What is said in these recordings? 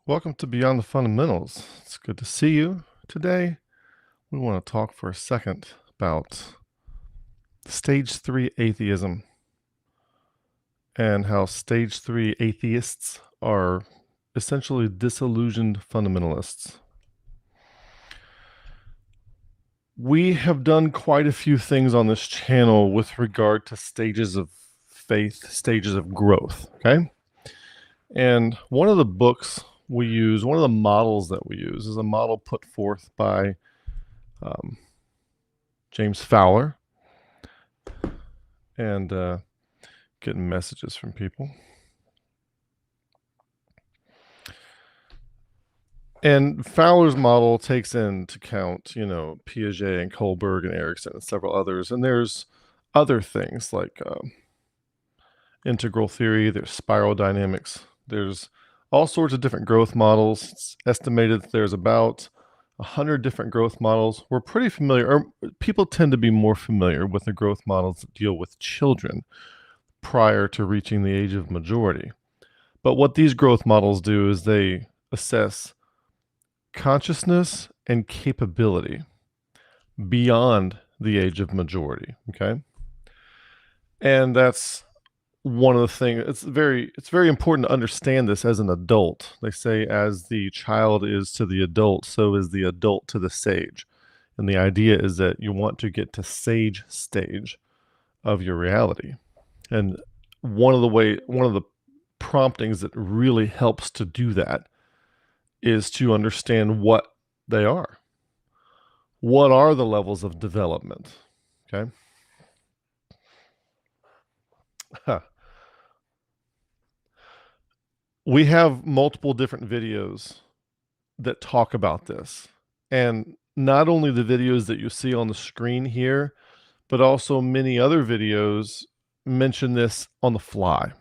Welcome to Beyond the Fundamentals. It's good to see you. Today, we want to talk for a second about stage 3 atheism and how stage 3 atheists are essentially disillusioned fundamentalists. We have done quite a few things on this channel with regard to stages of faith, stages of growth, okay? And one of the books we use, one of the models that we use is a model put forth by James Fowler, and getting messages from people. And Fowler's model takes into account, Piaget and Kohlberg and Erickson and several others. And there's other things like integral theory, there's spiral dynamics, there's all sorts of different growth models. It's estimated that there's about 100 different growth models. We're pretty familiar, or people tend to be more familiar with the growth models that deal with children prior to reaching the age of majority. But what these growth models do is they assess consciousness and capability beyond the age of majority, okay? And that's one of the things. It's very important to understand this as an adult. They say as the child is to the adult, so is the adult to the sage. And the idea is that you want to get to sage stage of your reality. And one of the promptings that really helps to do that is to understand what they are. What are the levels of development? Okay. We have multiple different videos that talk about this. And not only the videos that you see on the screen here, but also many other videos mention this on the fly.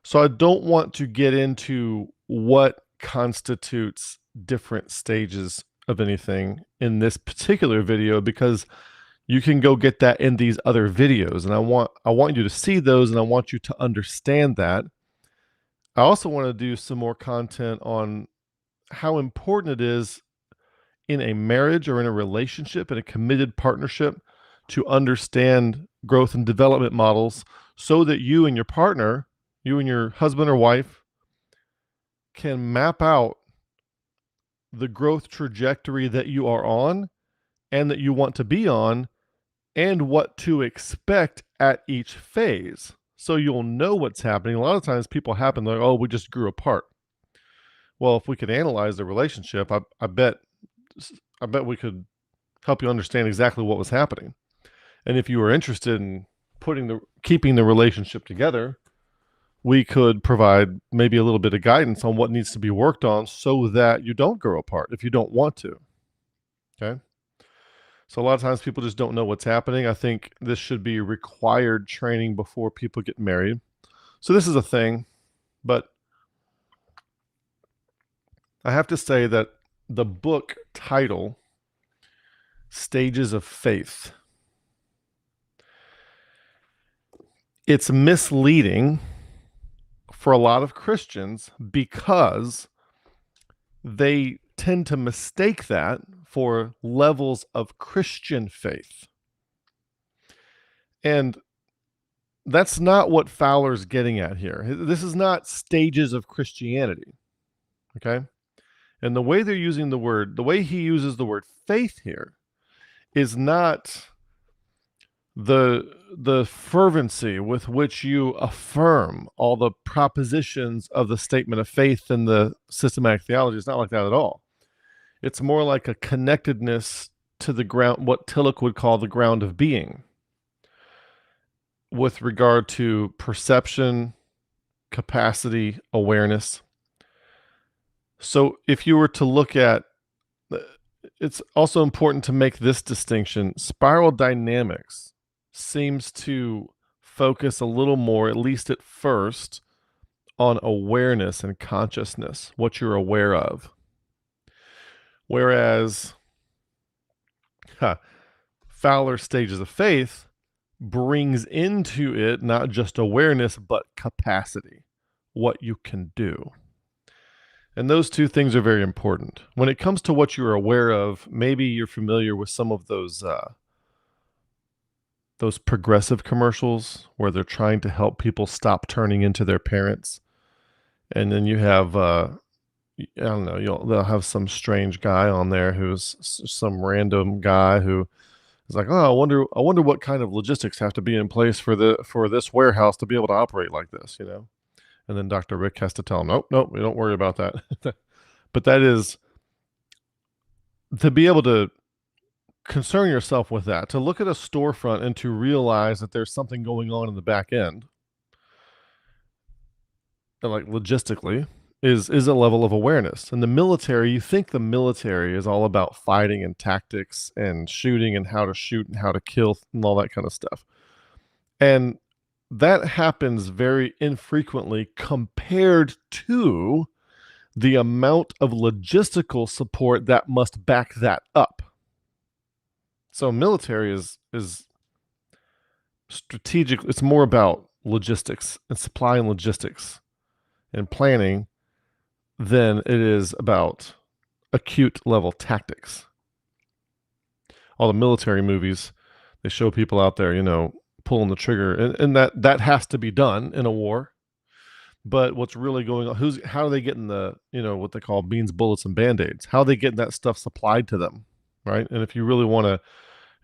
So I don't want to get into what constitutes different stages of anything in this particular video, because you can go get that in these other videos. And I want you to see those, and I want you to understand that. I also want to do some more content on how important it is in a marriage or in a relationship, in a committed partnership, to understand growth and development models so that you and your partner, you and your husband or wife, can map out the growth trajectory that you are on and that you want to be on, and what to expect at each phase. So you'll know what's happening. A lot of times people happen like, oh, we just grew apart. Well, if we could analyze the relationship, I bet we could help you understand exactly what was happening. And if you were interested in keeping the relationship together, we could provide maybe a little bit of guidance on what needs to be worked on so that you don't grow apart if you don't want to. Okay. So a lot of times people just don't know what's happening. I think this should be required training before people get married. So this is a thing, but I have to say that the book title, Stages of Faith, it's misleading for a lot of Christians because they tend to mistake that for levels of Christian faith. And that's not what Fowler's getting at here. This is not stages of Christianity, okay? And the way he uses the word faith here is not the fervency with which you affirm all the propositions of the statement of faith and the systematic theology. It's not like that at all. It's more like a connectedness to the ground, what Tillich would call the ground of being, with regard to perception, capacity, awareness. So if you were to look at, it's also important to make this distinction. Spiral dynamics seems to focus a little more, at least at first, on awareness and consciousness, what you're aware of. Whereas Fowler's Stages of Faith brings into it not just awareness, but capacity, what you can do. And those two things are very important. When it comes to what you're aware of, maybe you're familiar with some of those progressive commercials where they're trying to help people stop turning into their parents. And then you have I don't know, they'll have some strange guy on there who's some random guy who is like, oh, I wonder what kind of logistics have to be in place for this warehouse to be able to operate like this, you know. And then Dr. Rick has to tell him, nope, nope, we don't worry about that. But that is to be able to concern yourself with that, to look at a storefront and to realize that there's something going on in the back end, and like logistically, is a level of awareness. In the military, you think the military is all about fighting and tactics and shooting and how to shoot and how to kill and all that kind of stuff. And that happens very infrequently compared to the amount of logistical support that must back that up. So military is strategic. It's more about logistics and supply and logistics and planning than it is about acute level tactics. All the military movies, they show people out there, you know, pulling the trigger, and that has to be done in a war. But what's really going on? How are they getting the, you know, what they call beans, bullets, and band-aids? How are they getting that stuff supplied to them, right? And if you really want to,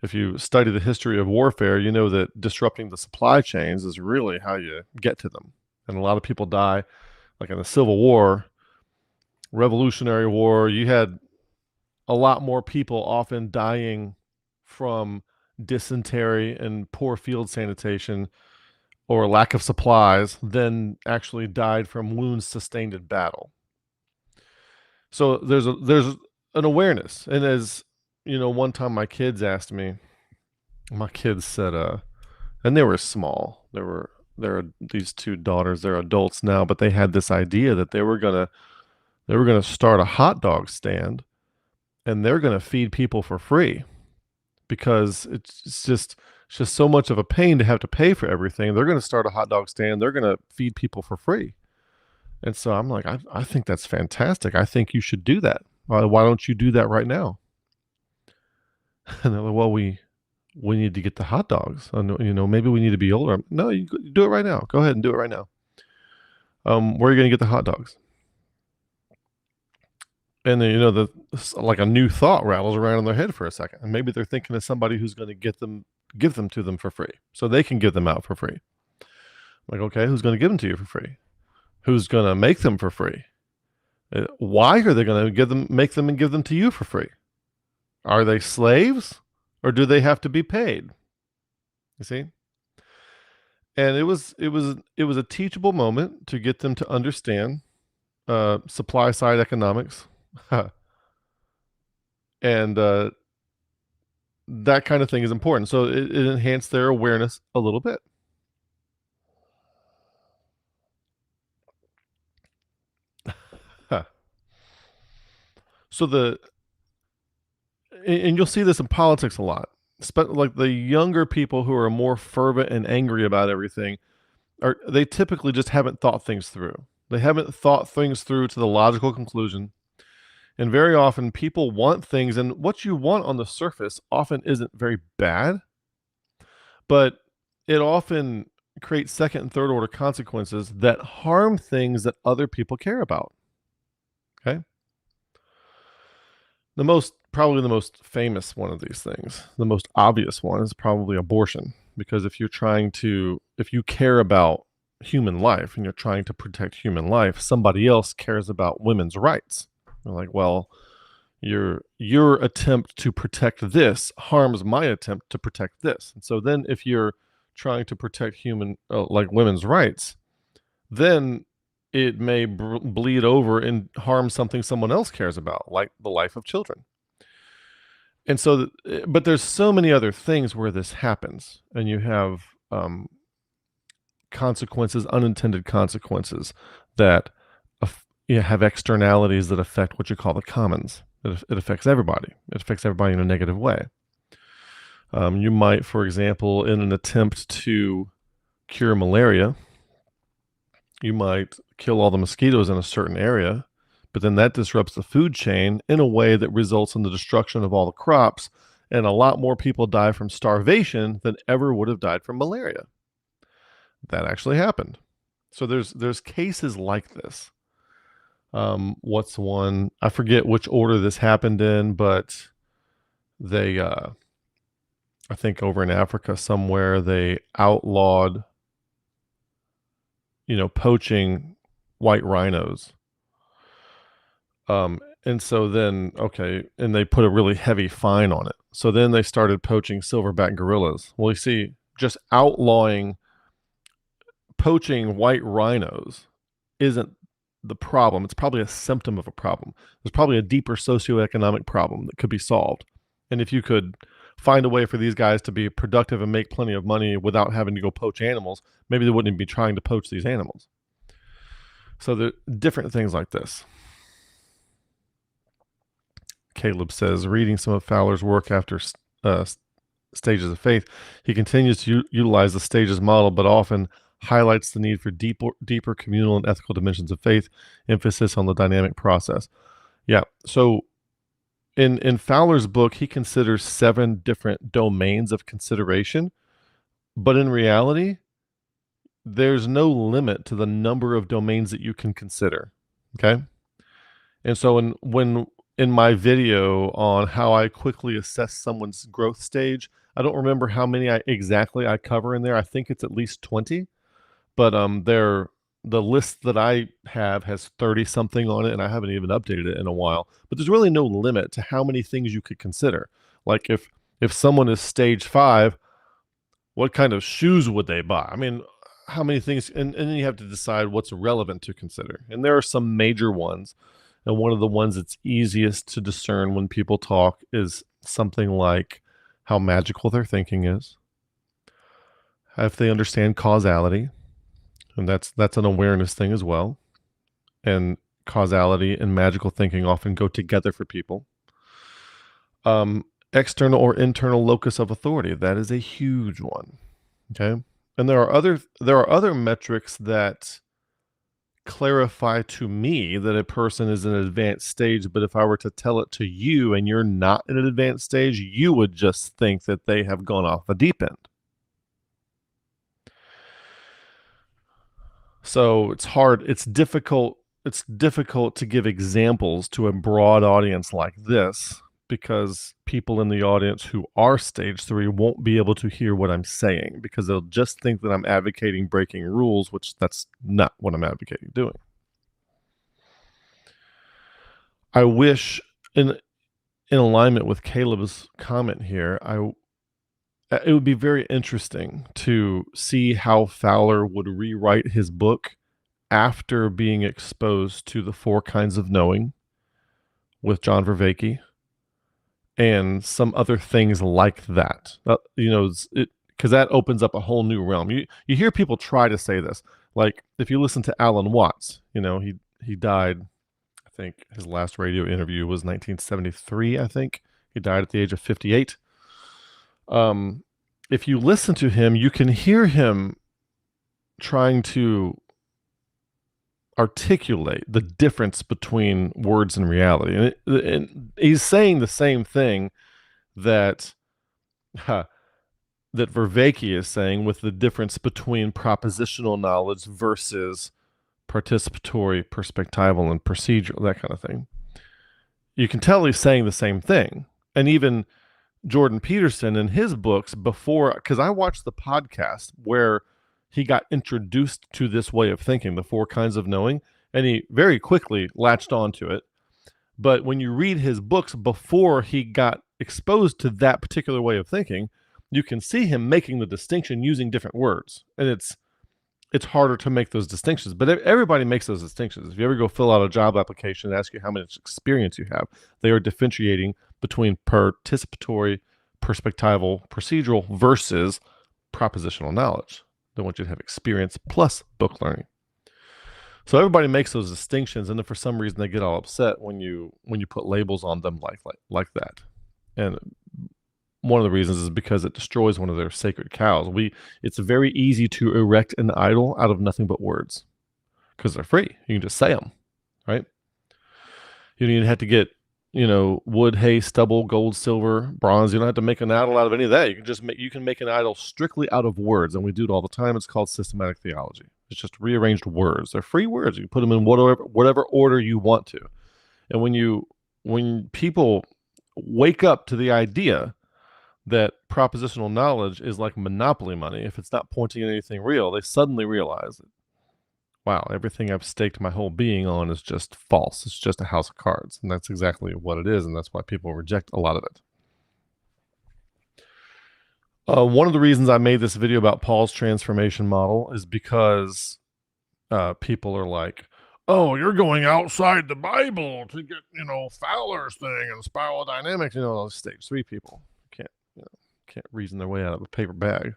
if you study the history of warfare, you know that disrupting the supply chains is really how you get to them. And a lot of people die, like in the Civil War, Revolutionary War. You had a lot more people often dying from dysentery and poor field sanitation or lack of supplies than actually died from wounds sustained in battle. So there's an awareness. And as you know, one time my kids asked me, my kids said, and they were small. There are these two daughters, they're adults now, but they had this idea that they were gonna start a hot dog stand and they're gonna feed people for free because it's just so much of a pain to have to pay for everything. They're gonna start a hot dog stand, they're gonna feed people for free. And so I'm like, I think that's fantastic. I think you should do that. Why don't you do that right now? And they're like, well, we need to get the hot dogs. You know, maybe we need to be older. No, you do it right now. Go ahead and do it right now. Where are you going to get the hot dogs? And then, you know, like a new thought rattles around in their head for a second. And maybe they're thinking of somebody who's going to give them to them for free so they can give them out for free. Like, okay, who's going to give them to you for free? Who's going to make them for free? Why are they going to make them and give them to you for free? Are they slaves or do they have to be paid? You see? And it was a teachable moment to get them to understand supply side economics. And that kind of thing is important. So it enhanced their awareness a little bit. So and you'll see this in politics a lot. Like the younger people who are more fervent and angry about everything, they typically just haven't thought things through. They haven't thought things through to the logical conclusion. And very often people want things, and what you want on the surface often isn't very bad, but it often creates second and third order consequences that harm things that other people care about. Okay? Probably the most famous one of these things, the most obvious one, is probably abortion. Because if you care about human life and you're trying to protect human life, somebody else cares about women's rights. They're like, well, your attempt to protect this harms my attempt to protect this. And so then if you're trying to protect like women's rights, then it may bleed over and harm something someone else cares about, like the life of children. And so, but there's so many other things where this happens, and you have consequences, unintended consequences that have externalities that affect what you call the commons. It affects everybody. It affects everybody in a negative way. You might, for example, in an attempt to cure malaria, you might kill all the mosquitoes in a certain area, but then that disrupts the food chain in a way that results in the destruction of all the crops, and a lot more people die from starvation than ever would have died from malaria. That actually happened. So there's cases like this. What's one? I forget which order this happened in, but they, I think over in Africa somewhere, they outlawed, poaching white rhinos. And so then, okay, and they put a really heavy fine on it. So then they started poaching silverback gorillas. Well, you see, just outlawing poaching white rhinos isn't the problem. It's probably a symptom of a problem. There's probably a deeper socioeconomic problem that could be solved. And if you could find a way for these guys to be productive and make plenty of money without having to go poach animals, maybe they wouldn't even be trying to poach these animals. So there are different things like this. Caleb says, reading some of Fowler's work after Stages of Faith, he continues to utilize the stages model, but often highlights the need for deeper communal and ethical dimensions of faith, emphasis on the dynamic process. Yeah, so in Fowler's book, he considers 7 different domains of consideration, but in reality, there's no limit to the number of domains that you can consider, okay? And so in my video on how I quickly assess someone's growth stage, I don't remember how many exactly I cover in there. I think it's at least 20, but the list that I have has 30 something on it, and I haven't even updated it in a while. But there's really no limit to how many things you could consider. Like if someone is stage 5, what kind of shoes would they buy? I mean, how many things, and then you have to decide what's relevant to consider. And there are some major ones. And one of the ones that's easiest to discern when people talk is something like how magical their thinking is, if they understand causality, and that's an awareness thing as well. And causality and magical thinking often go together for people. External or internal locus of authority, that is a huge one. Okay, and there are other metrics that clarify to me that a person is in an advanced stage, but if I were to tell it to you and you're not in an advanced stage, you would just think that they have gone off the deep end. So it's difficult to give examples to a broad audience like this, because people in the audience who are stage 3 won't be able to hear what I'm saying, because they'll just think that I'm advocating breaking rules, which that's not what I'm advocating doing. I wish, in alignment with Caleb's comment here, it would be very interesting to see how Fowler would rewrite his book after being exposed to the 4 kinds of knowing with John Vervaeke and some other things like that. Because that opens up a whole new realm. You hear people try to say this, like if you listen to Alan Watts, he died. I think his last radio interview was 1973. I think he died at the age of 58. If you listen to him, you can hear him trying to articulate the difference between words and reality. And he's saying the same thing that Vervaeke is saying, with the difference between propositional knowledge versus participatory, perspectival, and procedural, that kind of thing. You can tell he's saying the same thing. And even Jordan Peterson in his books before, because I watched the podcast where he got introduced to this way of thinking, the 4 kinds of knowing, and he very quickly latched onto it. But when you read his books before he got exposed to that particular way of thinking, you can see him making the distinction using different words. And it's harder to make those distinctions, but everybody makes those distinctions. If you ever go fill out a job application and ask you how much experience you have, they are differentiating between participatory, perspectival, procedural versus propositional knowledge. They want you to have experience plus book learning. So everybody makes those distinctions, and then for some reason they get all upset when you put labels on them like that. And one of the reasons is because it destroys one of their sacred cows. It's very easy to erect an idol out of nothing but words, because they're free. You can just say them, right? You don't even have to get, wood, hay, stubble, gold, silver, bronze. You don't have to make an idol out of any of that. You can make an idol strictly out of words, and we do it all the time. It's called systematic theology. It's just rearranged words. They're free words. You can put them in whatever order you want to. And when people wake up to the idea that propositional knowledge is like monopoly money, if it's not pointing at anything real, they suddenly realize that, wow, everything I've staked my whole being on is just false. It's just a house of cards. And that's exactly what it is. And that's why people reject a lot of it. One of the reasons I made this video about Paul's transformation model is because people are like, oh, you're going outside the Bible to get, Fowler's thing and spiral dynamics, those stage 3 people can't reason their way out of a paper bag.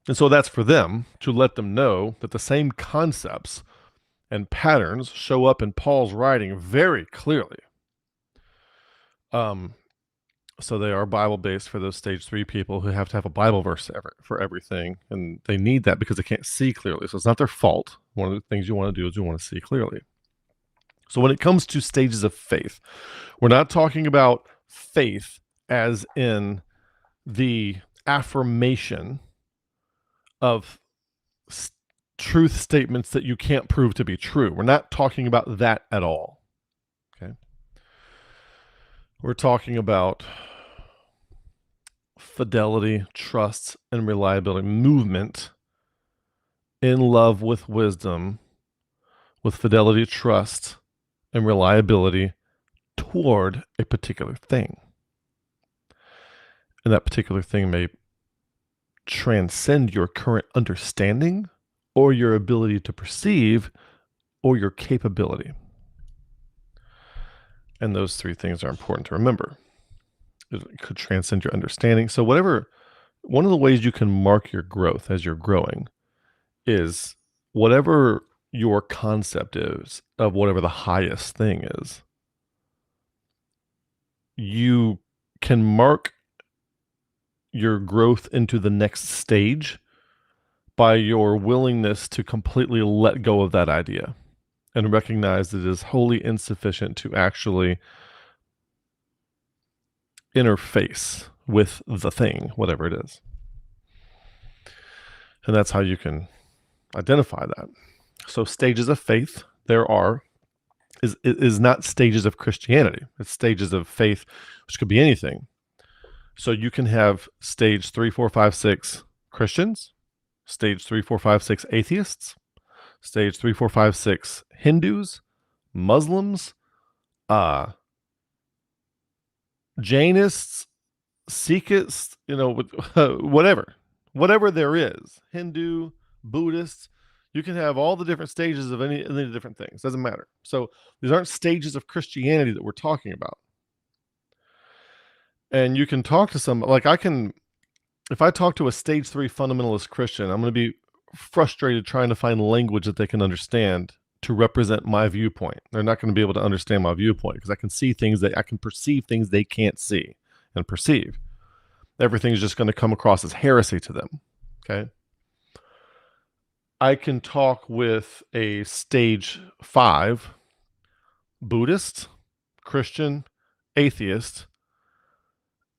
And so that's for them to let them know that the same concepts and patterns show up in Paul's writing very clearly. So they are Bible-based for those stage 3 people who have to have a Bible verse for everything. And they need that because they can't see clearly. So it's not their fault. One of the things you want to do is you want to see clearly. So when it comes to stages of faith, we're not talking about faith as in the affirmation of truth statements that you can't prove to be true. We're not talking about that at all. Okay. We're talking about fidelity, trust, and reliability, movement in love with wisdom, with fidelity, trust, and reliability toward a particular thing. And that particular thing may transcend your current understanding or your ability to perceive or your capability. And those 3 things are important to remember. It could transcend your understanding. So one of the ways you can mark your growth as you're growing is whatever your concept is of whatever the highest thing is, you can mark your growth into the next stage by your willingness to completely let go of that idea and recognize that it is wholly insufficient to actually interface with the thing, whatever it is. And that's how you can identify that. So stages of faith, is not stages of Christianity. It's stages of faith, which could be anything. So you can have stage 3, 4, 5, 6 Christians, stage 3, 4, 5, 6 atheists, stage 3, 4, 5, 6 Hindus, Muslims, Jainists, Sikhists, whatever there is, Hindu, Buddhists. You can have all the different stages of any different things. Doesn't matter. So these aren't stages of Christianity that we're talking about. And you can talk to some, if I talk to a stage 3 fundamentalist Christian, I'm going to be frustrated trying to find language that they can understand to represent my viewpoint. They're not going to be able to understand my viewpoint because I can perceive things they can't see and perceive. Everything's just going to come across as heresy to them. Okay. I can talk with a stage 5 Buddhist, Christian, atheist,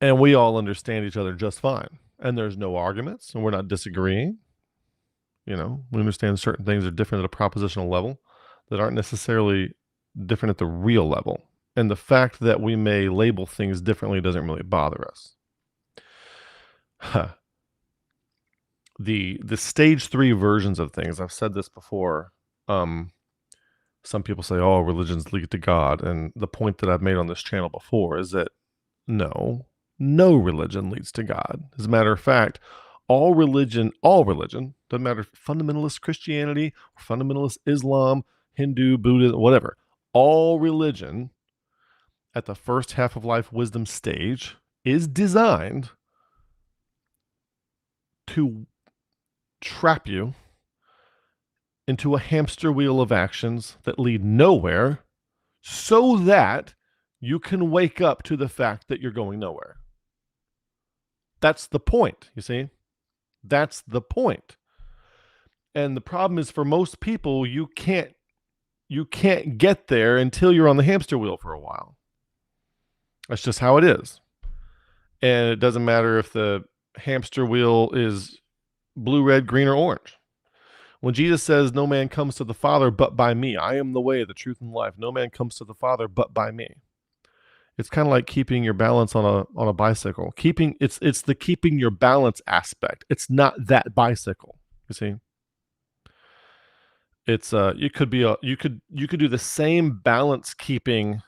and we all understand each other just fine. And there's no arguments, and we're not disagreeing. We understand certain things are different at a propositional level that aren't necessarily different at the real level. And the fact that we may label things differently doesn't really bother us. The stage 3 versions of things, I've said this before. Some people say, oh, religions lead to God. And the point that I've made on this channel before is that no religion leads to God. As a matter of fact, all religion, doesn't matter if fundamentalist Christianity, fundamentalist Islam, Hindu, Buddha, whatever, all religion at the first half of life wisdom stage is designed to trap you into a hamster wheel of actions that lead nowhere so that you can wake up to the fact that you're going nowhere. That's the point, you see? That's the point. And the problem is for most people, you can't you can't get there until you're on the hamster wheel for a while. That's just how it is. And it doesn't matter if the hamster wheel is blue, red, green, or orange. When Jesus says, no man comes to the Father but by me, I am the way, the truth, and life. No man comes to the Father but by me. It's kind of like keeping your balance on a bicycle. It's the keeping your balance aspect. It's not that bicycle. You see, it's you could do the same balance keeping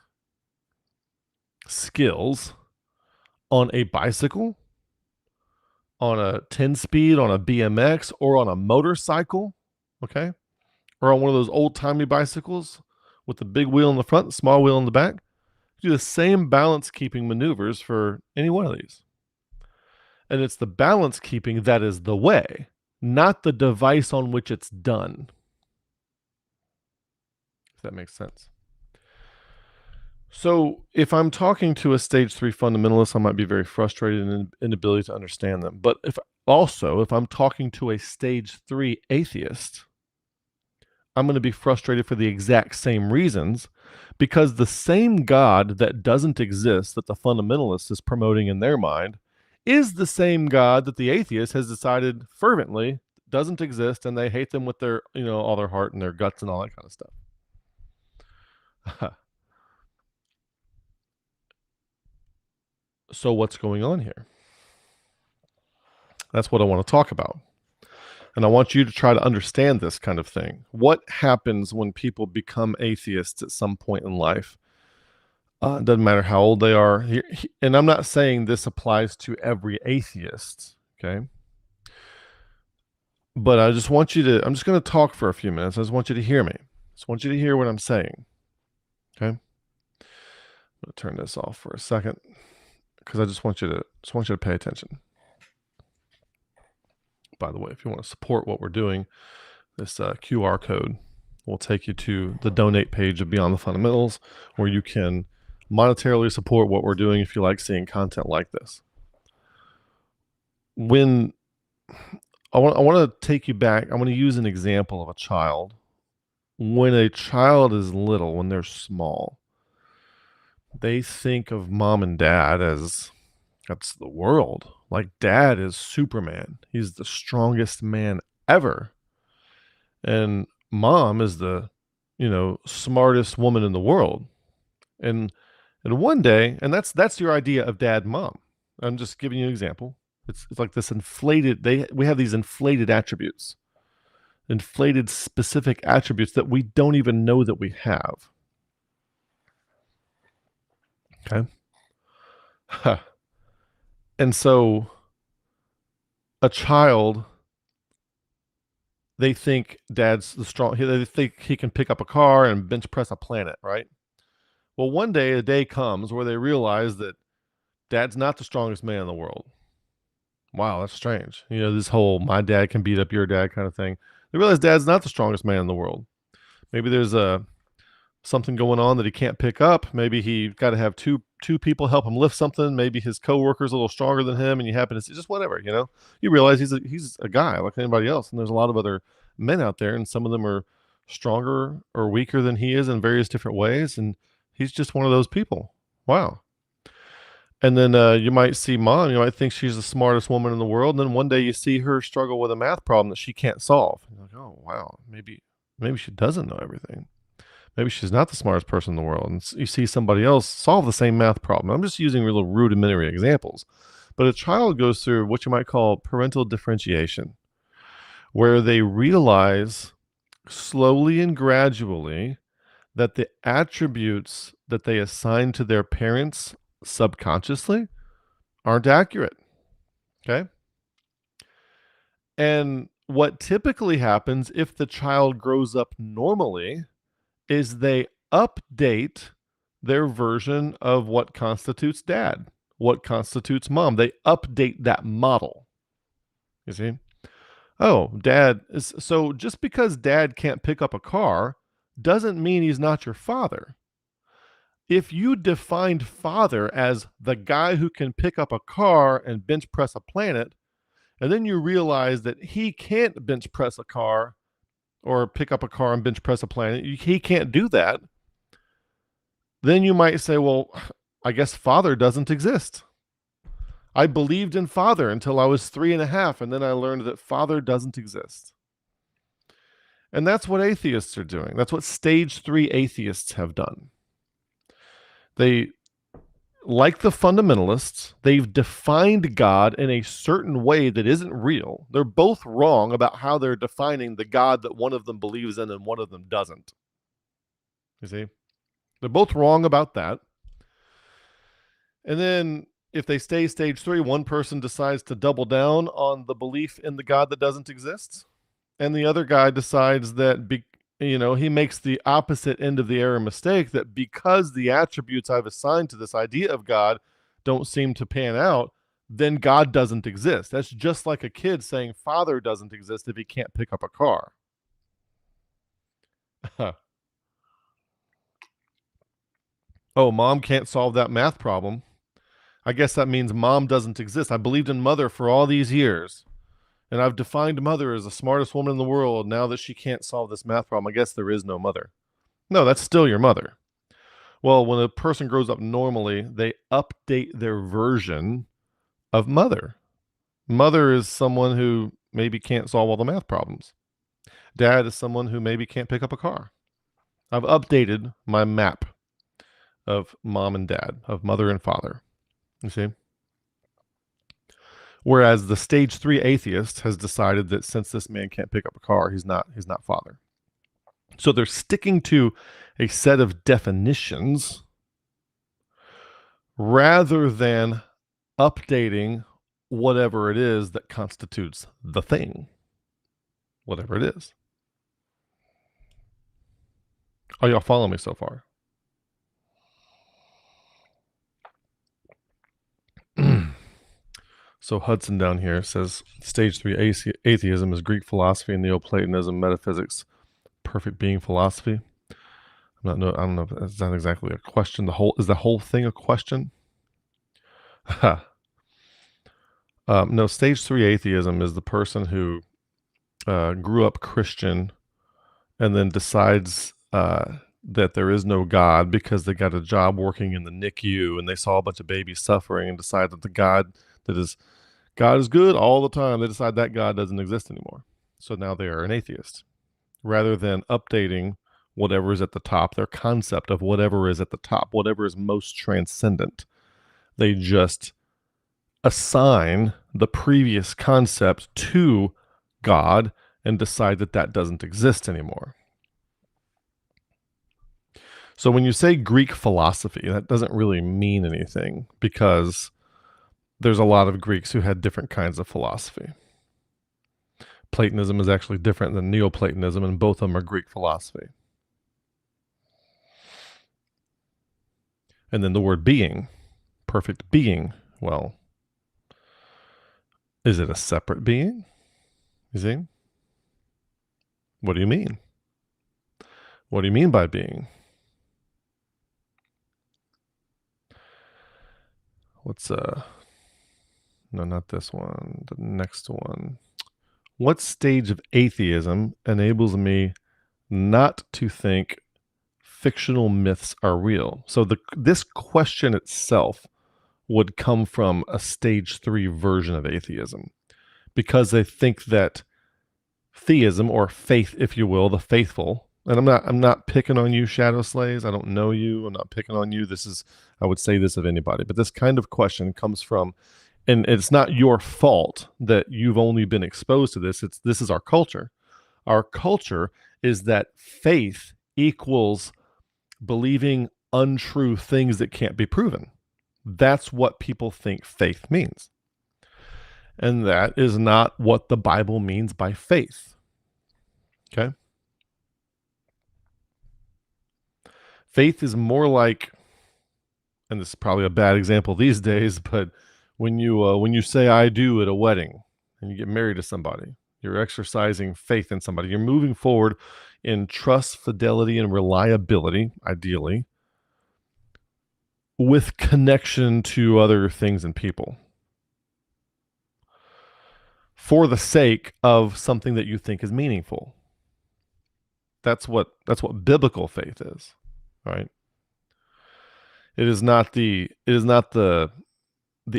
skills on a bicycle, on a 10-speed, on a BMX, or on a motorcycle, okay, or on one of those old-timey bicycles with the big wheel in the front, the small wheel in the back. Do the same balance keeping maneuvers for any one of these. And it's the balance keeping that is the way, not the device on which it's done. If that makes sense. So if I'm talking to a stage 3 fundamentalist, I might be very frustrated in inability to understand them. But if I'm talking to a stage 3 atheist, I'm going to be frustrated for the exact same reasons, because the same God that doesn't exist that the fundamentalist is promoting in their mind is the same God that the atheist has decided fervently doesn't exist, and they hate them with their, all their heart and their guts and all that kind of stuff. So what's going on here? That's what I want to talk about. And I want you to try to understand this kind of thing. What happens when people become atheists at some point in life? It doesn't matter how old they are. And I'm not saying this applies to every atheist, okay? But I just want you to, I'm just going to talk for a few minutes. I just want you to hear me. I just want you to hear what I'm saying, okay? I'm going to turn this off for a second because I just want you to pay attention. By the way, if you want to support what we're doing, this QR code will take you to the donate page of Beyond the Fundamentals, where you can monetarily support what we're doing if you like seeing content like this. When I want to take you back, I want to use an example of a child. When a child is little, when they're small, they think of mom and dad as that's the world. Like, dad is Superman. He's the strongest man ever. And mom is the, smartest woman in the world. And one day, and that's your idea of dad and mom. I'm just giving you an example. It's like this inflated, we have these inflated attributes. Inflated specific attributes that we don't even know that we have. Okay? And so a child, they think dad's the strong, they think he can pick up a car and bench press a planet, right? Well, one day a day comes where they realize that dad's not the strongest man in the world. Wow, that's strange. This whole my dad can beat up your dad kind of thing. They realize dad's not the strongest man in the world. Maybe there's something going on that he can't pick up. Maybe he got to have two people help him lift something. Maybe his coworker's a little stronger than him, and you happen to see just whatever, You realize he's a guy like anybody else, and there's a lot of other men out there, and some of them are stronger or weaker than he is in various different ways, and he's just one of those people. Wow. And then you might see mom, you might think she's the smartest woman in the world, and then one day you see her struggle with a math problem that she can't solve. You're like, oh wow, maybe she doesn't know everything. Maybe she's not the smartest person in the world. And you see somebody else solve the same math problem. I'm just using real rudimentary examples. But a child goes through what you might call parental differentiation, where they realize slowly and gradually that the attributes that they assign to their parents subconsciously aren't accurate. Okay? And what typically happens if the child grows up normally is they update their version of what constitutes dad, what constitutes mom. They update that model. You see? Oh, so just because dad can't pick up a car doesn't mean he's not your father. If you defined father as the guy who can pick up a car and bench press a planet, and then you realize that he can't bench press a car or pick up a car and bench press a planet. He can't do that. Then you might say, well, I guess Father doesn't exist. I believed in Father until I was 3.5, and then I learned that Father doesn't exist. And that's what atheists are doing. That's what stage 3 atheists have done. They, like the fundamentalists, they've defined God in a certain way that isn't real. They're both wrong about how they're defining the God that one of them believes in and one of them doesn't. You see? They're both wrong about that. And then if they stay stage 3, one person decides to double down on the belief in the God that doesn't exist, and the other guy decides that he makes the opposite end of the error mistake, that because the attributes I've assigned to this idea of God don't seem to pan out, then God doesn't exist. That's just like a kid saying Father doesn't exist if he can't pick up a car. Oh, Mom can't solve that math problem. I guess that means Mom doesn't exist. I believed in Mother for all these years, and I've defined Mother as the smartest woman in the world. Now that she can't solve this math problem, I guess there is no Mother. No, that's still your mother. Well, when a person grows up normally, they update their version of Mother. Mother is someone who maybe can't solve all the math problems. Dad is someone who maybe can't pick up a car. I've updated my map of Mom and Dad, of Mother and Father. You see? Whereas the stage 3 atheist has decided that since this man can't pick up a car, he's not Father. So they're sticking to a set of definitions rather than updating whatever it is that constitutes the thing, whatever it is. Are y'all following me so far? So Hudson down here says stage 3 atheism is Greek philosophy and Neoplatonism, metaphysics, perfect being philosophy. I don't know if that's not exactly a question. Is the whole thing a question? No, stage 3 atheism is the person who grew up Christian and then decides that there is no God because they got a job working in the NICU and they saw a bunch of babies suffering and decide that the God is good all the time. They decide that God doesn't exist anymore. So now they are an atheist. Rather than updating whatever is at the top, their concept of whatever is at the top, whatever is most transcendent, they just assign the previous concept to God and decide that that doesn't exist anymore. So when you say Greek philosophy, that doesn't really mean anything because there's a lot of Greeks who had different kinds of philosophy. Platonism is actually different than Neoplatonism, and both of them are Greek philosophy. And then the word being, perfect being, well, is it a separate being? You see? What do you mean? What do you mean by being? No, not this one, the next one. What stage of atheism enables me not to think fictional myths are real? So this question itself would come from a stage 3 version of atheism, because they think that theism, or faith, if you will, the faithful, and I'm not picking on you, Shadow Slays. I don't know you. I'm not picking on you. I would say this of anybody, but this kind of question comes from, and it's not your fault that you've only been exposed to this. This is our culture. Our culture is that faith equals believing untrue things that can't be proven. That's what people think faith means. And that is not what the Bible means by faith. Okay? Faith is more like, and this is probably a bad example these days, but when you say I do at a wedding and you get married to somebody, you're exercising faith in somebody. You're moving forward in trust, fidelity, and reliability, ideally, with connection to other things and people, for the sake of something that you think is meaningful. That's what biblical faith is, right? It is not the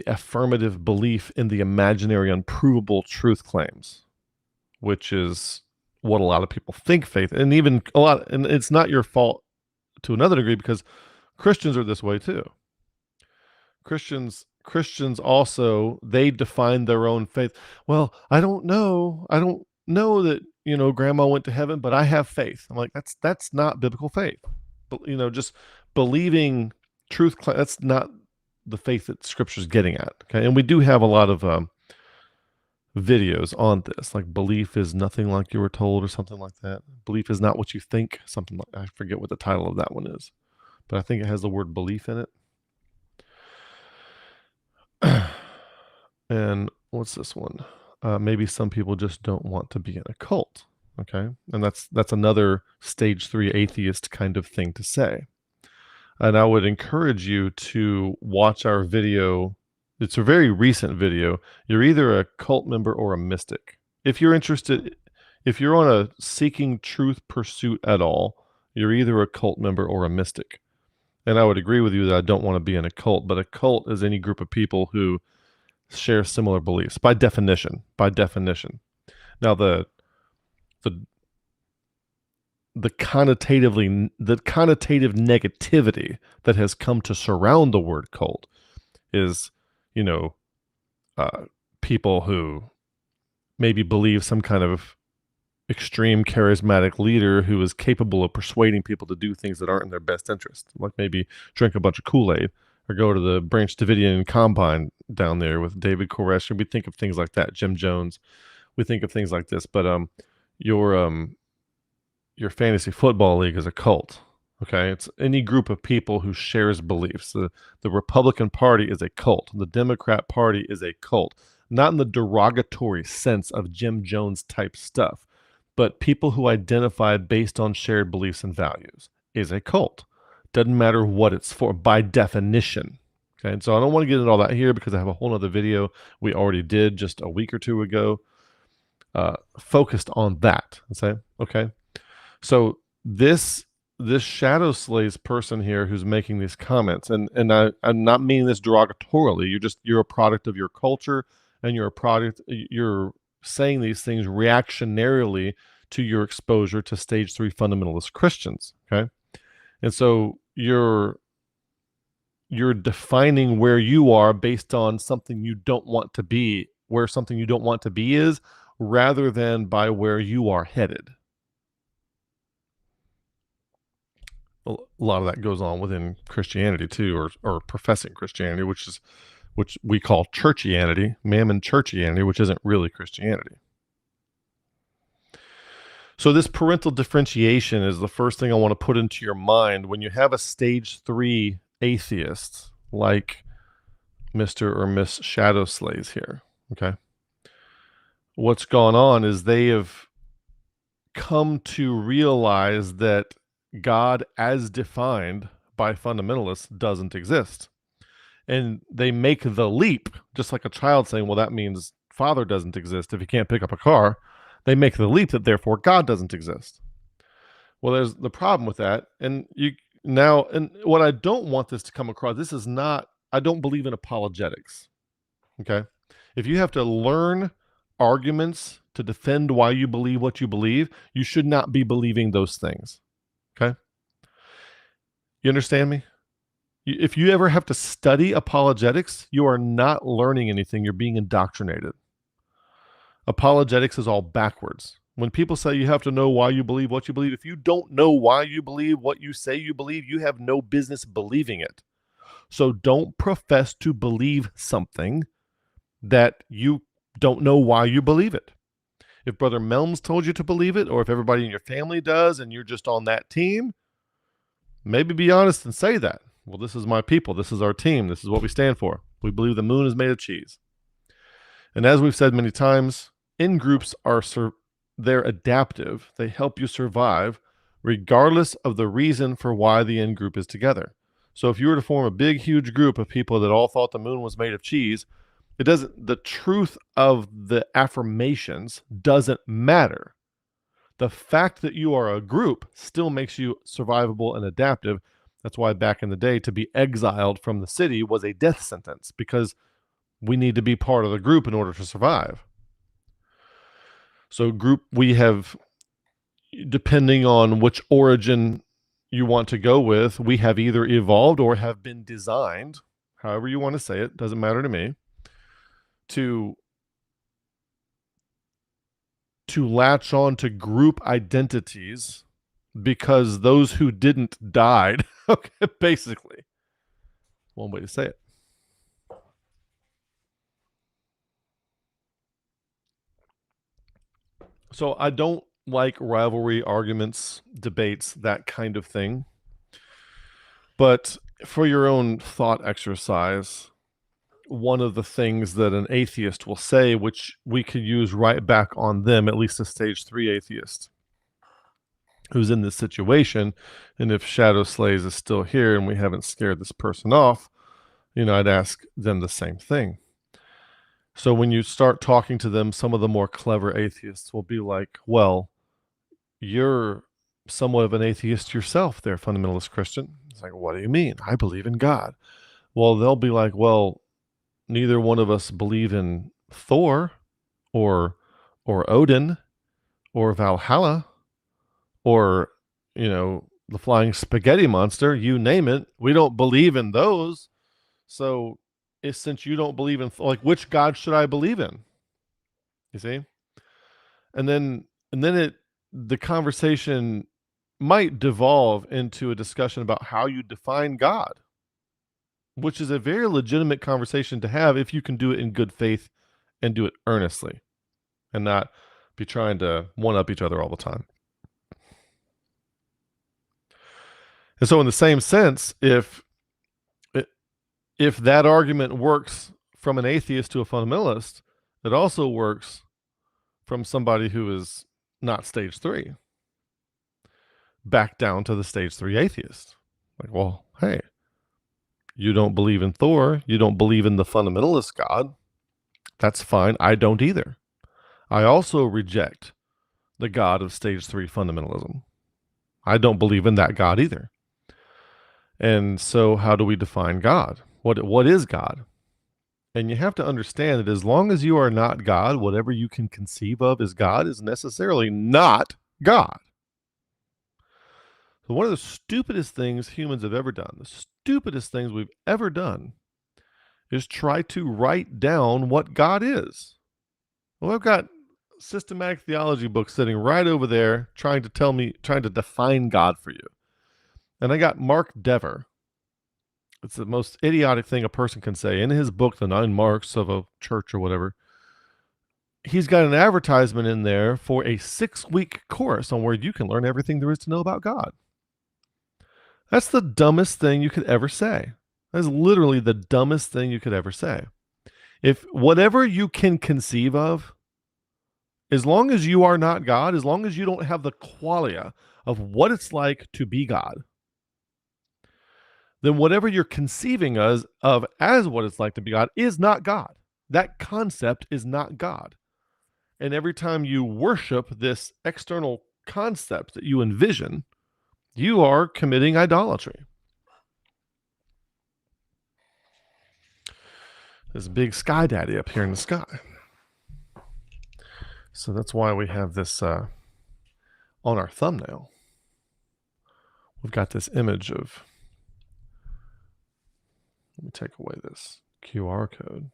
affirmative belief in the imaginary, unprovable truth claims, which is what a lot of people think faith, and even a lot. And it's not your fault to another degree, because Christians are this way too. Christians also, they define their own faith. Well, I don't know that grandma went to heaven, but I have faith. I'm like, that's not biblical faith. But just believing truth, that's not the faith that Scripture's getting at. Okay, and we do have a lot of videos on this, like belief is nothing like you were told, or something like that. Belief is not what you think, something like, I forget what the title of that one is, but I think it has the word belief in it. And what's this one? Maybe some people just don't want to be in a cult. Okay, and that's another stage 3 atheist kind of thing to say. And I would encourage you to watch our video. It's a very recent video. You're either a cult member or a mystic. If you're interested, if you're on a seeking truth pursuit at all, you're either a cult member or a mystic. And I would agree with you that I don't want to be in a cult, but a cult is any group of people who share similar beliefs by definition. Now the connotative negativity that has come to surround the word cult is, people who maybe believe some kind of extreme charismatic leader who is capable of persuading people to do things that aren't in their best interest, like maybe drink a bunch of Kool-Aid or go to the Branch Davidian Combine down there with David Koresh. And we think of things like that, Jim Jones. We think of things like this, but your fantasy football league is a cult. Okay, it's any group of people who shares beliefs. The Republican Party is a cult. The Democrat Party is a cult. Not in the derogatory sense of Jim Jones type stuff, but people who identify based on shared beliefs and values is a cult. Doesn't matter what it's for, by definition. Okay, and so I don't want to get into all that here, because I have a whole other video we already did just a week or two ago, focused on that. Okay, so this Shadow Slays person here who's making these comments, and I'm not meaning this derogatorily. You're a product of your culture, and you're saying these things reactionarily to your exposure to stage 3 fundamentalist Christians. Okay, and so you're defining where you are based on something you don't want to be, where something you don't want to be is, rather than by where you are headed. A lot of that goes on within Christianity too, or professing Christianity, which we call churchianity, mammon churchianity, which isn't really Christianity. So this parental differentiation is the first thing I want to put into your mind when you have a stage 3 atheist like Mr. or Miss Shadow Slays here. Okay, what's gone on is they have come to realize that God as defined by fundamentalists doesn't exist. And they make the leap, just like a child saying, well, that means Father doesn't exist if you can't pick up a car. They make the leap that therefore God doesn't exist. Well, there's the problem with that. And what I don't want this to come across, this is not, I don't believe in apologetics. Okay? If you have to learn arguments to defend why you believe what you believe, you should not be believing those things. Okay? You understand me? If you ever have to study apologetics, you are not learning anything. You're being indoctrinated. Apologetics is all backwards. When people say you have to know why you believe what you believe, if you don't know why you believe what you say you believe, you have no business believing it. So don't profess to believe something that you don't know why you believe it. If Brother Melms told you to believe it, or if everybody in your family does and you're just on that team, maybe be honest and say that. Well, this is my people. This is our team. This is what we stand for. We believe the moon is made of cheese. And as we've said many times, in-groups they're adaptive. They help you survive regardless of the reason for why the in-group is together. So if you were to form a big, huge group of people that all thought the moon was made of cheese, the truth of the affirmations doesn't matter. The fact that you are a group still makes you survivable and adaptive. That's why back in the day, to be exiled from the city was a death sentence, because we need to be part of the group in order to survive. So we have, depending on which origin you want to go with, we have either evolved or have been designed, however you want to say it, doesn't matter to me, to latch on to group identities because those who didn't died. Okay, basically. One way to say it. So I don't like rivalry arguments, debates, that kind of thing. But for your own thought exercise, one of the things that an atheist will say, which we could use right back on them, at least a stage 3 atheist who's in this situation, and if Shadow Slays is still here and we haven't scared this person off, I'd ask them the same thing. So when you start talking to them, some of the more clever atheists will be like, well, you're somewhat of an atheist yourself there, fundamentalist Christian. It's like, what do you mean? I believe in God. Well, they'll be like, well, neither one of us believe in Thor or Odin or Valhalla or, the flying spaghetti monster, you name it. We don't believe in those. So since you don't believe in, which God should I believe in? You see? And then the conversation might devolve into a discussion about how you define God, which is a very legitimate conversation to have if you can do it in good faith and do it earnestly and not be trying to one-up each other all the time. And so in the same sense, if that argument works from an atheist to a fundamentalist, it also works from somebody who is not stage 3 back down to the stage 3 atheist. Like, well, hey, you don't believe in Thor, you don't believe in the fundamentalist God. That's fine. I don't either. I also reject the God of stage 3 fundamentalism. I don't believe in that God either. And so how do we define God? What is God? And you have to understand that as long as you are not God, whatever you can conceive of as God is necessarily not God. So one of the stupidest things humans have ever done, the stupidest things we've ever done, is try to write down what God is. Well, I've got systematic theology books sitting right over there trying to define God for you. And I got Mark Dever. It's the most idiotic thing a person can say. In his book, The 9 Marks of a Church or whatever, he's got an advertisement in there for a 6-week course on where you can learn everything there is to know about God. That's the dumbest thing you could ever say. That's literally the dumbest thing you could ever say. If whatever you can conceive of, as long as you are not God, as long as you don't have the qualia of what it's like to be God, then whatever you're conceiving of as what it's like to be God is not God. That concept is not God. And every time you worship this external concept that you envision, you are committing idolatry. There's a big sky daddy up here in the sky. So that's why we have this on our thumbnail. We've got this image of, let me take away this QR code.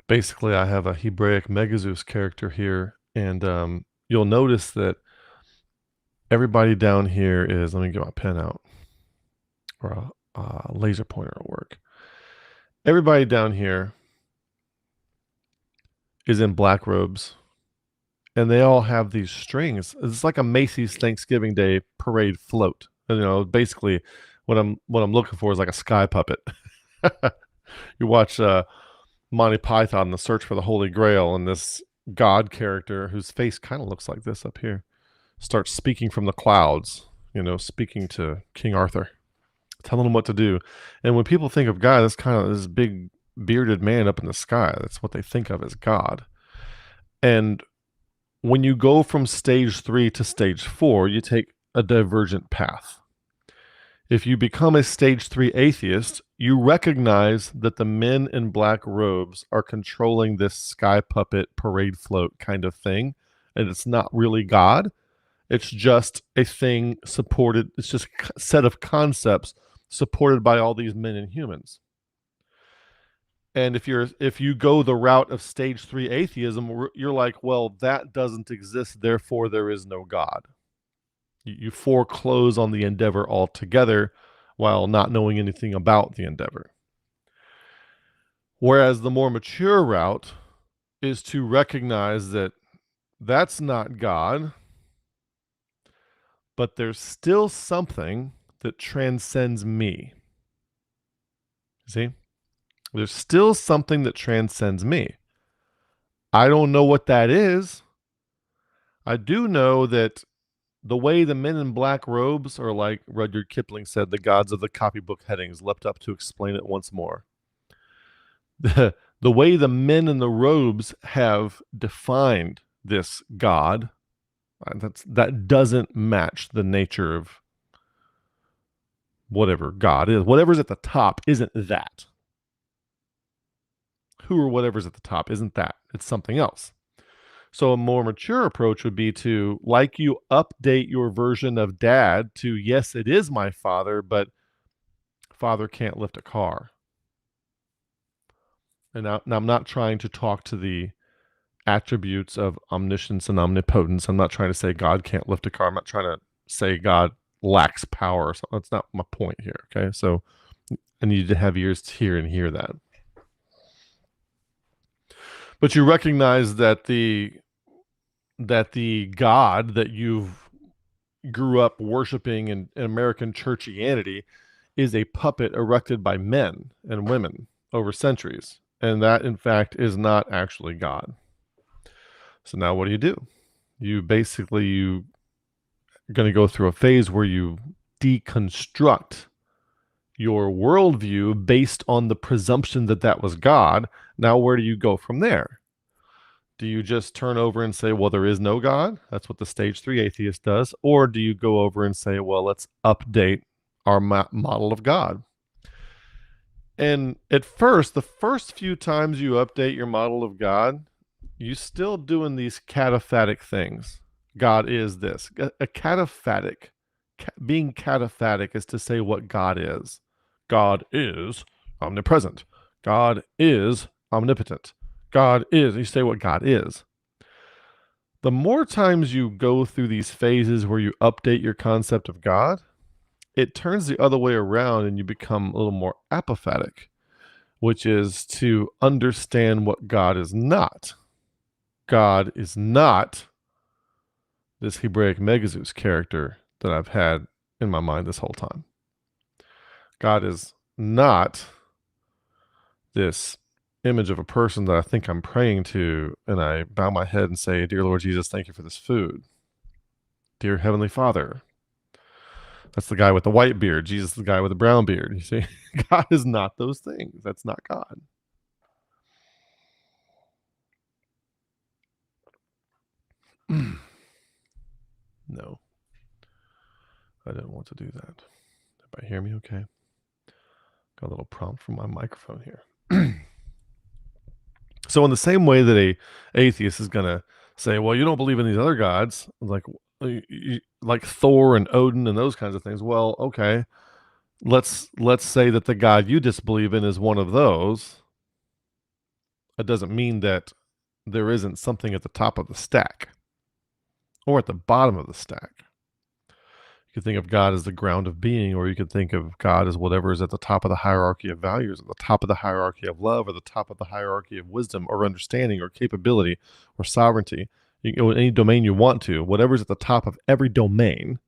Basically, I have a Hebraic Megazeus character here, and you'll notice that everybody down here is, let me get my pen out, or a laser pointer at work. Everybody down here is in black robes, and they all have these strings. It's like a Macy's Thanksgiving Day parade float. Basically, what I'm looking for is like a sky puppet. You watch Monty Python, The Search for the Holy Grail, and this God character whose face kind of looks like this up here starts speaking from the clouds, speaking to King Arthur, telling him what to do. And when people think of God, that's kind of this big bearded man up in the sky. That's what they think of as God. And when you go from stage 3 to stage 4, you take a divergent path. If you become a stage 3 atheist, you recognize that the men in black robes are controlling this sky puppet parade float kind of thing, and it's not really God. It's just a thing supported, it's just a set of concepts supported by all these men and humans. And if you go the route of stage 3 atheism, you're like, well, that doesn't exist, therefore there is no God. You foreclose on the endeavor altogether while not knowing anything about the endeavor. Whereas the more mature route is to recognize that that's not God, but there's still something that transcends me. See? There's still something that transcends me. I don't know what that is. I do know that the way the men in black robes, or like Rudyard Kipling said, the gods of the copybook headings, leapt up to explain it once more. The way the men in the robes have defined this God, that doesn't match the nature of whatever God is. Whatever's at the top isn't that. Who or whatever's at the top isn't that. It's something else. So a more mature approach would be to, like, you update your version of dad to, yes, it is my father, but father can't lift a car. And now I'm not trying to talk to the attributes of omniscience and omnipotence. I'm not trying to say God can't lift a car. I'm not trying to say God lacks power or something. That's not my point here, okay? So I need to have ears to hear and hear that. But you recognize that the God that you've grew up worshiping in American churchianity is a puppet erected by men and women over centuries. And that, in fact, is not actually God. So now what do? You're going to go through a phase where you deconstruct your worldview based on the presumption that that was God. Now, where do you go from there? Do you just turn over and say, well, there is no God? That's what the stage 3 atheist does. Or do you go over and say, well, let's update our model of God? And at first, the first few times you update your model of God, you're still doing these cataphatic things. God is this. A cataphatic, being cataphatic is to say what God is. God is omnipresent. God is omnipotent. God is, you say what God is. The more times you go through these phases where you update your concept of God, it turns the other way around and you become a little more apophatic, which is to understand what God is not. God is not this Hebraic Megazeus character that I've had in my mind this whole time. God is not this image of a person that I think I'm praying to, and I bow my head and say, dear Lord Jesus, thank you for this food. Dear Heavenly Father. That's the guy with the white beard. Jesus is the guy with the brown beard. You see, God is not those things. That's not God. No, I didn't want to do that. Everybody hear me okay? Got a little prompt from my microphone here. So in the same way that a atheist is going to say, well, you don't believe in these other gods, like Thor and Odin and those kinds of things. Well, okay, let's say that the God you disbelieve in is one of those. That doesn't mean that there isn't something at the top of the stack or at the bottom of the stack. You could think of God as the ground of being, or you could think of God as whatever is at the top of the hierarchy of values, at the top of the hierarchy of love, or the top of the hierarchy of wisdom, or understanding, or capability, or sovereignty. You can go in any domain you want to. Whatever's at the top of every domain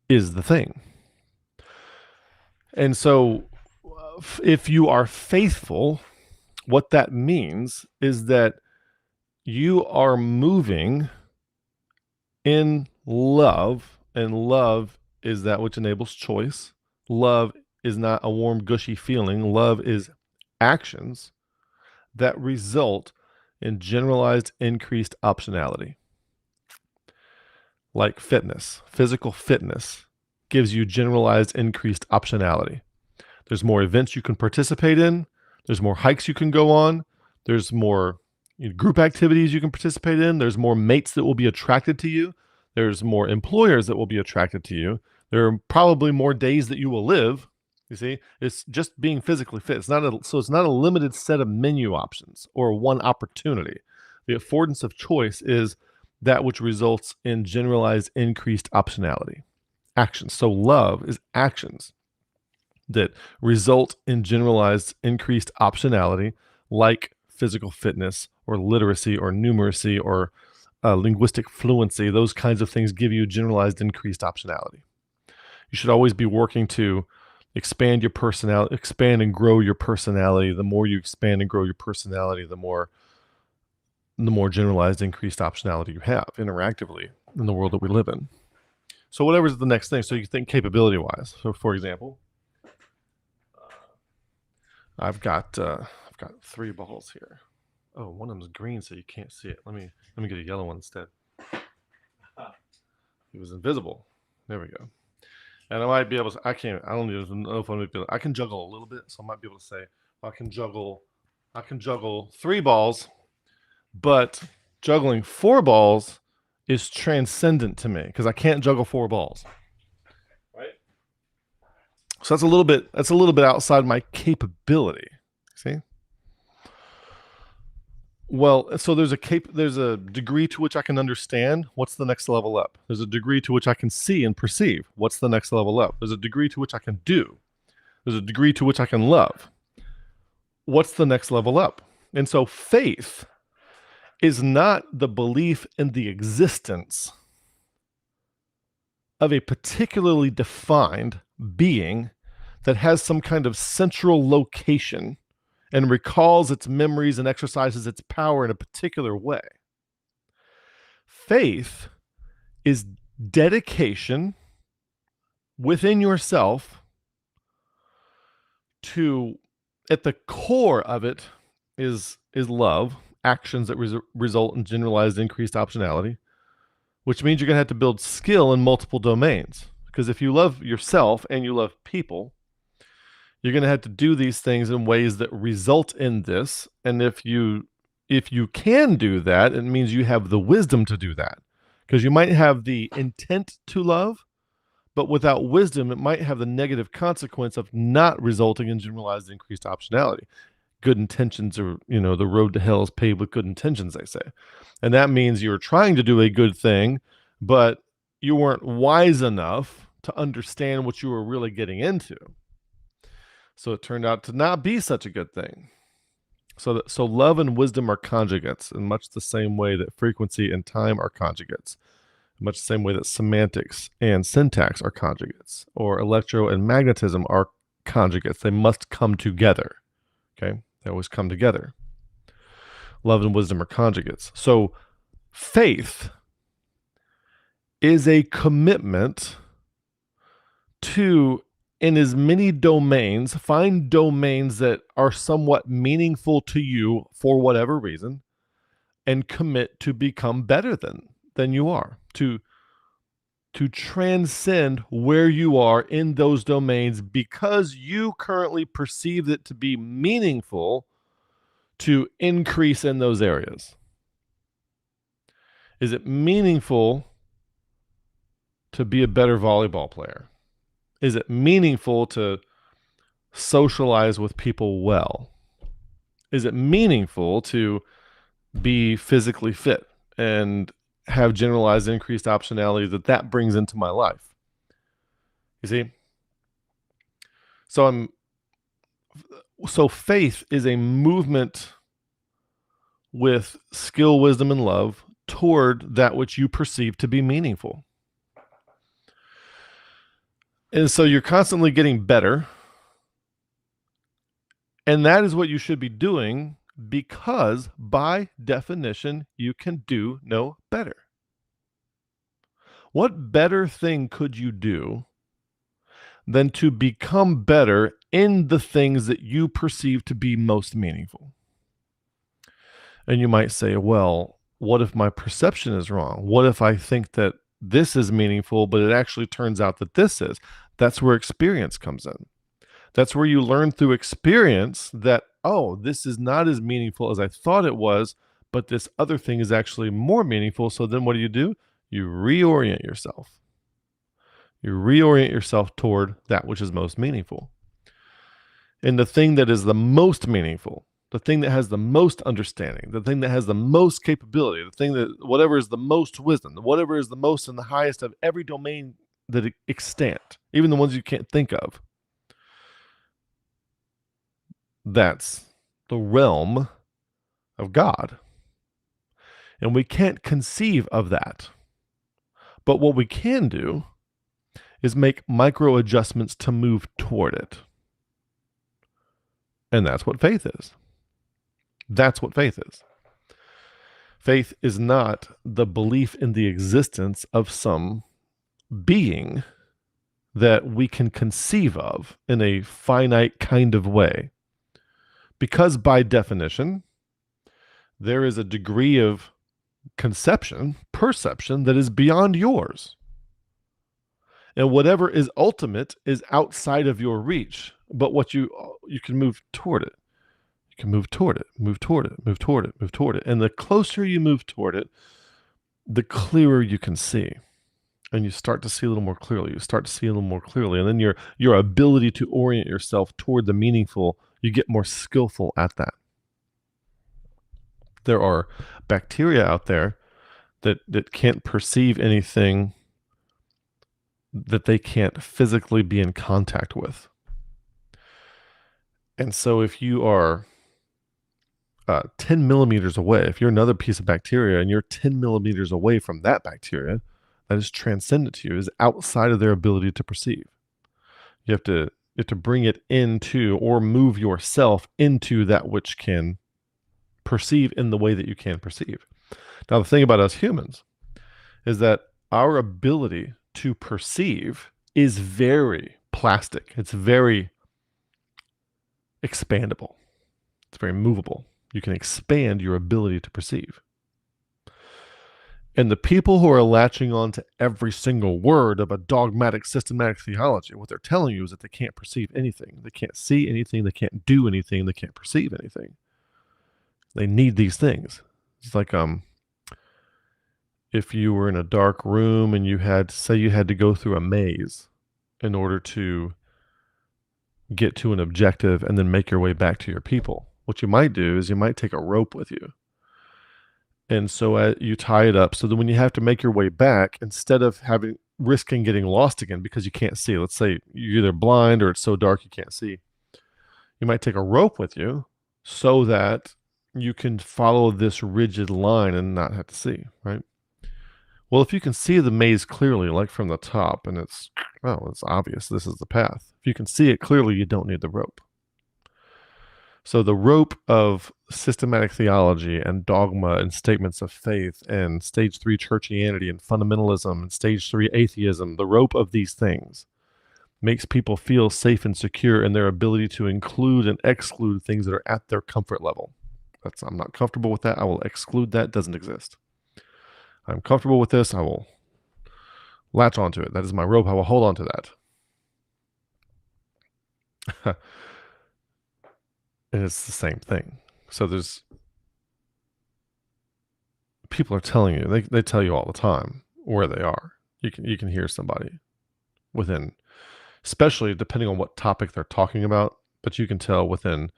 is the thing. And so if you are faithful, what that means is that you are moving in love, and love is that which enables choice. Love is not a warm, gushy feeling. Love is actions that result in generalized increased optionality. Like fitness, physical fitness gives you generalized increased optionality. There's more events you can participate in. There's more hikes you can go on. There's more group activities you can participate in. There's more mates that will be attracted to you. There's more employers that will be attracted to you. There are probably more days that you will live. You see, it's just being physically fit. It's not a limited set of menu options or one opportunity. The affordance of choice is that which results in generalized increased optionality. Actions. So love is actions that result in generalized increased optionality, like physical fitness or literacy or numeracy or linguistic fluency. Those kinds of things give you generalized increased optionality. You should always be working to expand your personality, expand and grow your personality. The more you expand and grow your personality, the more generalized increased optionality you have interactively in the world that we live in. So whatever's the next thing. So you think capability-wise. So for example, I've got 3 balls here. Oh, one of them's green, so you can't see it. Let me get a yellow one instead. It was invisible. There we go. And I might be able to. I don't even know if I'm able to. I can juggle a little bit, so I might be able to say I can juggle 3 balls, but juggling 4 balls is transcendent to me because I can't juggle 4 balls. Right? So that's a little bit outside my capability. See? Well, so there's a degree to which I can understand. What's the next level up? There's a degree to which I can see and perceive. What's the next level up? There's a degree to which I can do. There's a degree to which I can love. What's the next level up? And so faith is not the belief in the existence of a particularly defined being that has some kind of central location and recalls its memories and exercises its power in a particular way. Faith is dedication within yourself to, at the core of it is love, actions that result in generalized increased optionality, which means you're going to have to build skill in multiple domains. Because if you love yourself and you love people, you're going to have to do these things in ways that result in this. And if you can do that, it means you have the wisdom to do that. Because you might have the intent to love, but without wisdom, it might have the negative consequence of not resulting in generalized increased optionality. Good intentions are, the road to hell is paved with good intentions, they say. And that means you're trying to do a good thing, but you weren't wise enough to understand what you were really getting into. So it turned out to not be such a good thing. So love and wisdom are conjugates in much the same way that frequency and time are conjugates, in much the same way that semantics and syntax are conjugates, or electro and magnetism are conjugates. They must come together. Okay? They always come together. Love and wisdom are conjugates. So faith is a commitment to, in as many domains, find domains that are somewhat meaningful to you for whatever reason, and commit to become better than you are, to transcend where you are in those domains because you currently perceive it to be meaningful to increase in those areas. Is it meaningful to be a better volleyball player? Is it meaningful to socialize with people well? Is it meaningful to be physically fit and have generalized increased optionality that brings into my life? You see? So faith is a movement with skill, wisdom, and love toward that which you perceive to be meaningful. And so you're constantly getting better. And that is what you should be doing because, by definition, you can do no better. What better thing could you do than to become better in the things that you perceive to be most meaningful? And you might say, well, what if my perception is wrong? What if I think that this is meaningful, but it actually turns out that this is? That's where experience comes in. That's where you learn through experience that, oh, this is not as meaningful as I thought it was, but this other thing is actually more meaningful. So then what do? You reorient yourself. You reorient yourself toward that which is most meaningful. And the thing that is the most meaningful, the thing that has the most understanding, the thing that has the most capability, the thing that whatever is the most wisdom, whatever is the most and the highest of every domain that extant, even the ones you can't think of, that's the realm of God. And we can't conceive of that. But what we can do is make micro adjustments to move toward it. And that's what faith is. That's what faith is. Faith is not the belief in the existence of some being that we can conceive of in a finite kind of way. Because by definition, there is a degree of conception, perception that is beyond yours. And whatever is ultimate is outside of your reach. But what you can move toward it. You can move toward it, move toward it, move toward it, move toward it. And the closer you move toward it, the clearer you can see. And you start to see a little more clearly. You start to see a little more clearly. And then your ability to orient yourself toward the meaningful, you get more skillful at that. There are bacteria out there that can't perceive anything that they can't physically be in contact with. And so if you are 10 millimeters away, if you're another piece of bacteria and you're 10 millimeters away from that bacteria, that is transcendent to you, is outside of their ability to perceive. You have to bring it into or move yourself into that which can perceive in the way that you can perceive. Now, the thing about us humans is that our ability to perceive is very plastic. It's very expandable. It's very movable. You can expand your ability to perceive. And the people who are latching on to every single word of a dogmatic, systematic theology, what they're telling you is that they can't perceive anything. They can't see anything. They can't do anything. They can't perceive anything. They need these things. It's like if you were in a dark room and you had to go through a maze in order to get to an objective and then make your way back to your people. What you might do is you might take a rope with you. And so you tie it up so that when you have to make your way back, instead of risking getting lost again because you can't see, let's say you're either blind or it's so dark you can't see, you might take a rope with you so that you can follow this rigid line and not have to see, right? Well, if you can see the maze clearly, like from the top, and it's obvious this is the path. If you can see it clearly, you don't need the rope. So the rope of systematic theology and dogma and statements of faith and stage 3 churchianity and fundamentalism and stage 3 atheism, the rope of these things makes people feel safe and secure in their ability to include and exclude things that are at their comfort level. I'm not comfortable with that. I will exclude that. It doesn't exist. I'm comfortable with this. I will latch onto it. That is my rope. I will hold on to that. And it's the same thing. So people are telling you, they tell you all the time where they are. You can hear somebody within, especially depending on what topic they're talking about, but you can tell within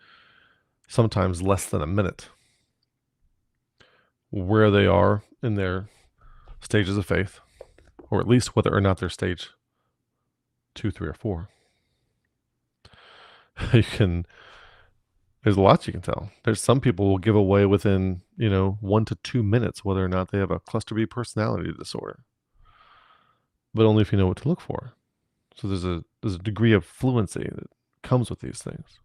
sometimes less than a minute where they are in their stages of faith, or at least whether or not they're stage 2, 3, or 4. There's lots you can tell. There's some people will give away within 1 to 2 minutes whether or not they have a cluster B personality disorder, but only if you know what to look for. So there's a degree of fluency that comes with these things.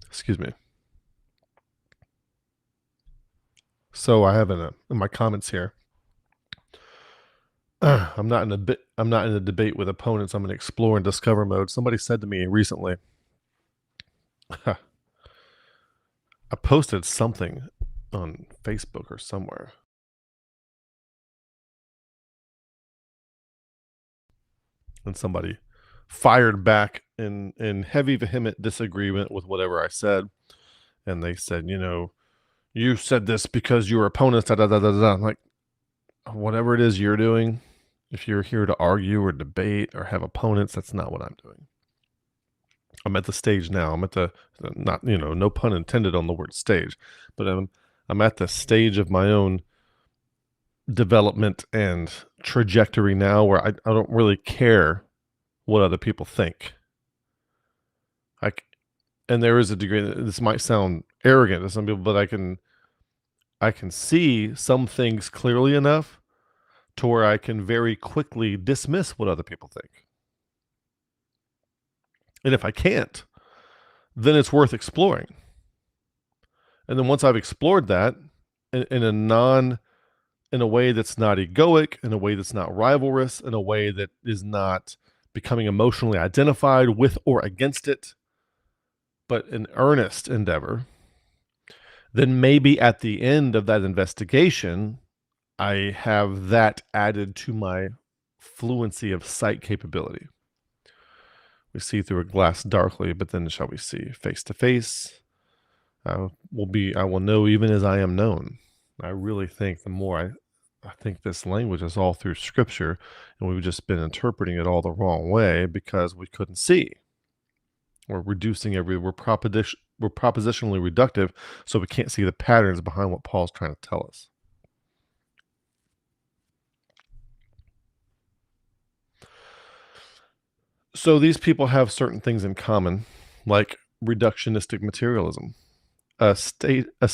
Excuse me. So I have in my comments here, I'm not in a debate with opponents. I'm in explore and discover mode. Somebody said to me recently, I posted something on Facebook or somewhere. And somebody fired back in heavy, vehement disagreement with whatever I said. And they said, you said this because your opponents, da da da da da. I'm like, whatever it is you're doing, if you're here to argue or debate or have opponents, that's not what I'm doing. I'm at the stage now. I'm at the, not, no pun intended on the word stage, but I'm at the stage of my own development and trajectory now where I don't really care what other people think. And there is a degree, this might sound arrogant to some people, but I can see some things clearly enough to where I can very quickly dismiss what other people think. And if I can't, then it's worth exploring. And then once I've explored that in a way that's not egoic, in a way that's not rivalrous, in a way that is not becoming emotionally identified with or against it, but an earnest endeavor, then maybe at the end of that investigation, I have that added to my fluency of sight capability. We see through a glass darkly, but then shall we see face to face? I will know even as I am known. I really think the more I think this language is all through scripture, and we've just been interpreting it all the wrong way because we couldn't see. We're reducing we're propositionally reductive, so we can't see the patterns behind what Paul's trying to tell us. So these people have certain things in common, like reductionistic materialism. A stage 3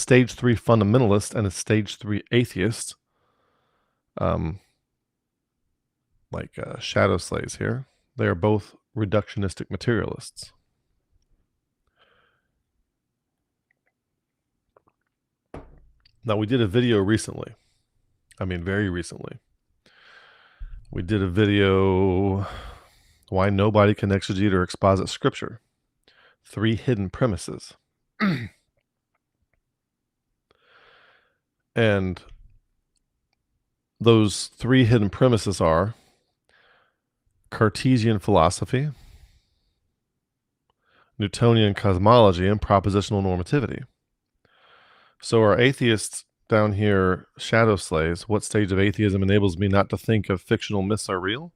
fundamentalist and a stage 3 atheist, like shadow slaves here, they are both reductionistic materialists. Now, we did a video recently. I mean, very recently. We did a video, why nobody can exegete or exposit scripture. 3 hidden premises. And those 3 hidden premises are Cartesian philosophy, Newtonian cosmology, and propositional normativity. So our atheists down here, shadow slaves, what stage of atheism enables me not to think of fictional myths are real?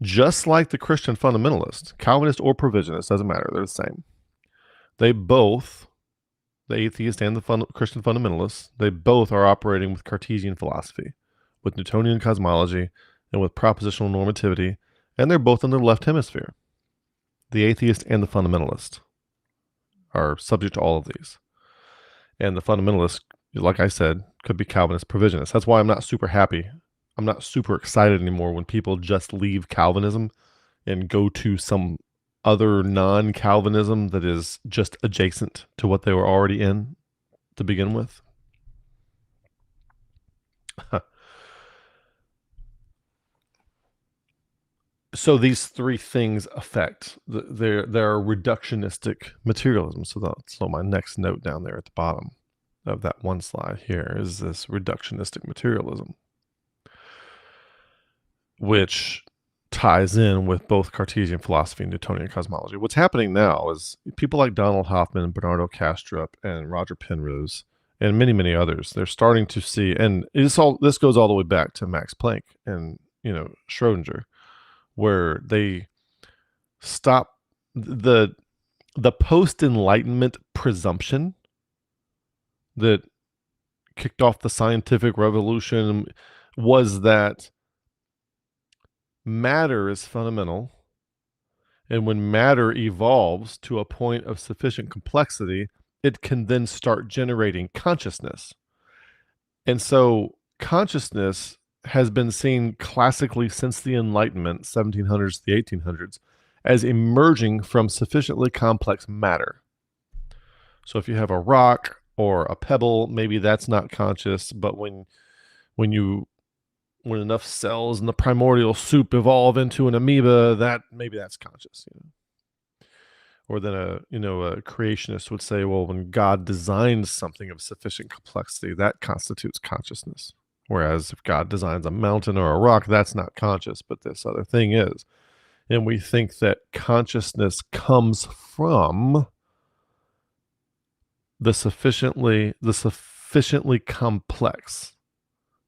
Just like the Christian fundamentalist, Calvinist or provisionist, doesn't matter, they're the same. They both, the atheist and the Christian fundamentalists, they both are operating with Cartesian philosophy, with Newtonian cosmology, and with propositional normativity, and they're both in the left hemisphere. The atheist and the fundamentalist are subject to all of these. And the fundamentalist, like I said, could be Calvinist, provisionist. That's why I'm not super happy. I'm not super excited anymore when people just leave Calvinism and go to some other non-Calvinism that is just adjacent to what they were already in to begin with. So these 3 things affect their reductionistic materialism. So my next note down there at the bottom of that one slide here is this reductionistic materialism, which ties in with both Cartesian philosophy and Newtonian cosmology. What's happening now is people like Donald Hoffman, Bernardo Kastrup, and Roger Penrose, and many, many others, they're starting to see, and this goes all the way back to Max Planck and Schrodinger, where they stop the post-Enlightenment presumption that kicked off the scientific revolution was that matter is fundamental, and when matter evolves to a point of sufficient complexity, it can then start generating consciousness. And so consciousness has been seen classically since the Enlightenment, 1700s to the 1800s, as emerging from sufficiently complex matter. So if you have a rock or a pebble, maybe that's not conscious, but when you when enough cells in the primordial soup evolve into an amoeba, maybe that's conscious. Or then a creationist would say, well, when God designs something of sufficient complexity, that constitutes consciousness. Whereas if God designs a mountain or a rock, that's not conscious, but this other thing is. And we think that consciousness comes from the sufficiently complex,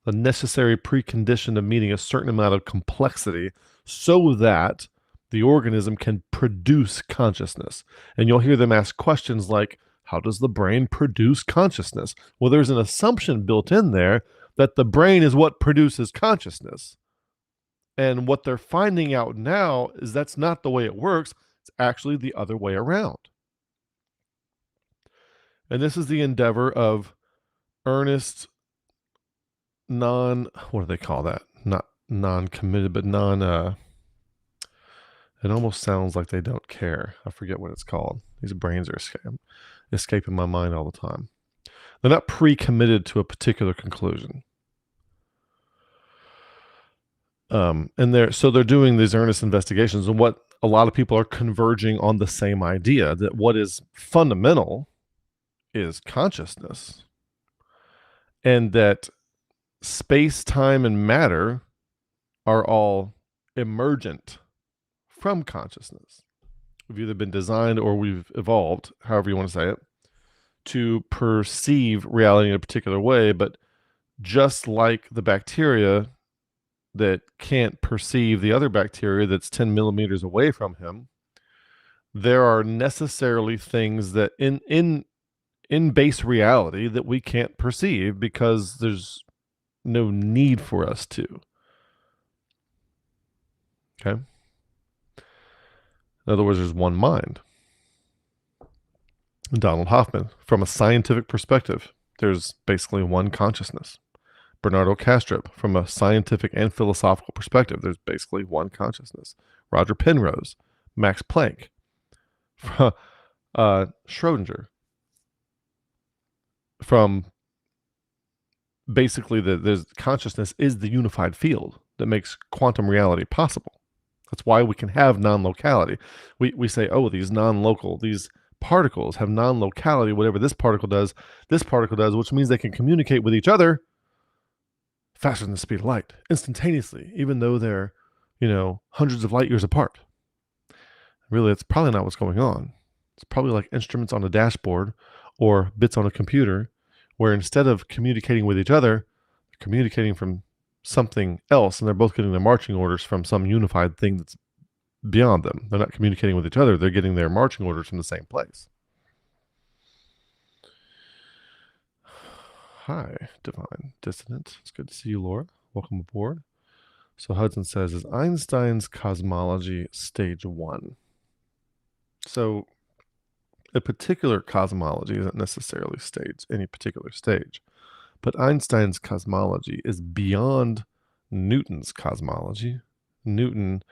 the necessary precondition of meeting a certain amount of complexity so that the organism can produce consciousness. And you'll hear them ask questions like, how does the brain produce consciousness? Well, there's an assumption built in there that the brain is what produces consciousness. And what they're finding out now is that's not the way it works. It's actually the other way around. And this is the endeavor of earnest, what do they call that? Not non-committed, but it almost sounds like they don't care. I forget what it's called. These brains are escaping my mind all the time. They're not pre-committed to a particular conclusion. And they're doing these earnest investigations, and what a lot of people are converging on the same idea, that what is fundamental is consciousness, and that space, time, and matter are all emergent from consciousness. We've either been designed or we've evolved, however you want to say it, to perceive reality in a particular way. But just like the bacteria that can't perceive the other bacteria that's 10 millimeters away from him, there are necessarily things that in base reality that we can't perceive because there's no need for us to. Okay? In other words, there's one mind. Donald Hoffman, from a scientific perspective, there's basically one consciousness. Bernardo Kastrup, from a scientific and philosophical perspective, there's basically one consciousness. Roger Penrose, Max Planck, Schrodinger, from basically there's consciousness is the unified field that makes quantum reality possible. That's why we can have non-locality. We say, oh, these particles have non-locality. Whatever this particle does, which means they can communicate with each other faster than the speed of light, instantaneously, even though they're, hundreds of light years apart. Really, it's probably not what's going on. It's probably like instruments on a dashboard or bits on a computer, where instead of communicating with each other, they're communicating from something else, and they're both getting their marching orders from some unified thing that's beyond them. They're not communicating with each other. They're getting their marching orders from the same place. Hi, Divine Dissident. It's good to see you, Laura. Welcome aboard. So Hudson says, is Einstein's cosmology stage one? So a particular cosmology isn't necessarily any particular stage. But Einstein's cosmology is beyond Newton's cosmology. Newton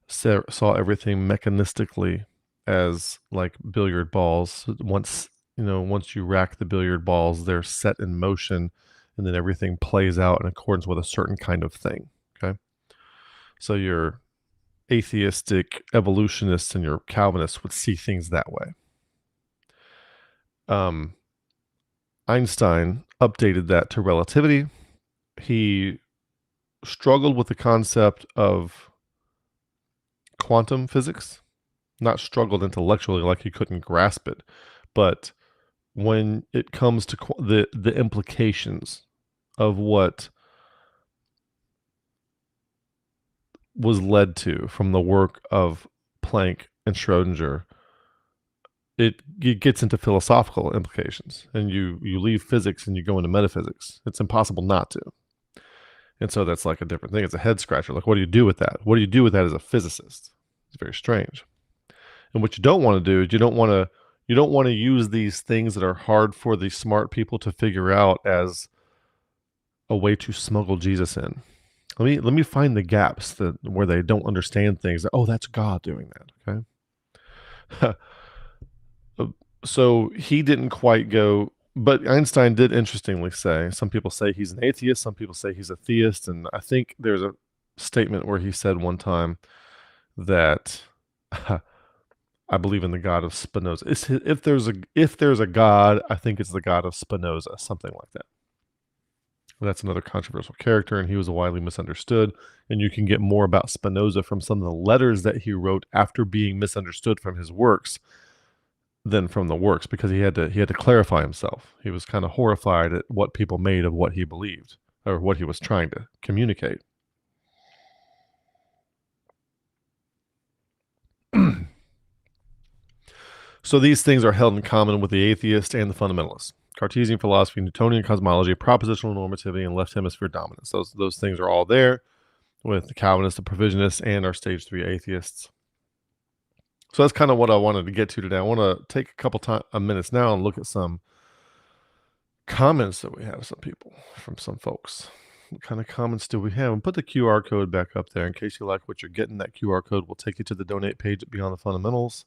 saw everything mechanistically as like billiard balls. Once you rack the billiard balls, they're set in motion, and then everything plays out in accordance with a certain kind of thing. Okay, so your atheistic evolutionists and your Calvinists would see things that way. Einstein updated that to relativity. He struggled with the concept of quantum physics. Not struggled intellectually, like he couldn't grasp it, but when it comes to the implications of what was led to from the work of Planck and Schrodinger, it gets into philosophical implications, and you leave physics and you go into metaphysics. It's impossible not to. And so that's like a different thing. It's a head scratcher. Like, what do you do with that? What do you do with that as a physicist? It's very strange. And what you don't want to do is you don't want to use these things that are hard for the smart people to figure out as a way to smuggle Jesus in. Let me find the gaps where they don't understand things. Oh, that's God doing that. Okay. So he didn't quite go But Einstein did interestingly say, some people say he's an atheist, some people say he's a theist, and I think there's a statement where he said one time that I believe in the God of Spinoza. If there's a God, I think it's the God of Spinoza, something like that. That's another controversial character, and he was widely misunderstood. And you can get more about Spinoza from some of the letters that he wrote after being misunderstood from his works than from the works, because he had to clarify himself. He was kind of horrified at what people made of what he believed or what he was trying to communicate. So these things are held in common with the atheist and the fundamentalist. Cartesian philosophy, Newtonian cosmology, propositional normativity, and left hemisphere dominance. Those things are all there with the Calvinists, the provisionists, and our stage 3 atheists. So that's kind of what I wanted to get to today. I want to take a couple minutes now and look at some comments that we have from some folks. What kind of comments do we have? And put the QR code back up there in case you like what you're getting. That QR code will take you to the donate page at Beyond the Fundamentals.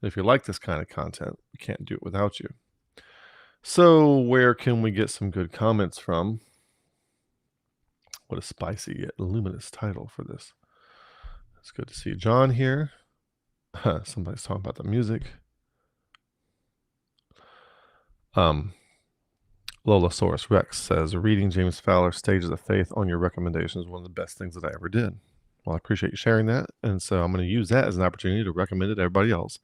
And if you like this kind of content, we can't do it without you. So where can we get some good comments from? What a spicy yet luminous title for this. It's good to see John here. Somebody's talking about the music. Lolasaurus Rex says, reading James Fowler's Stages of Faith on your recommendation is one of the best things that I ever did. Well, I appreciate you sharing that. And so I'm going to use that as an opportunity to recommend it to everybody else.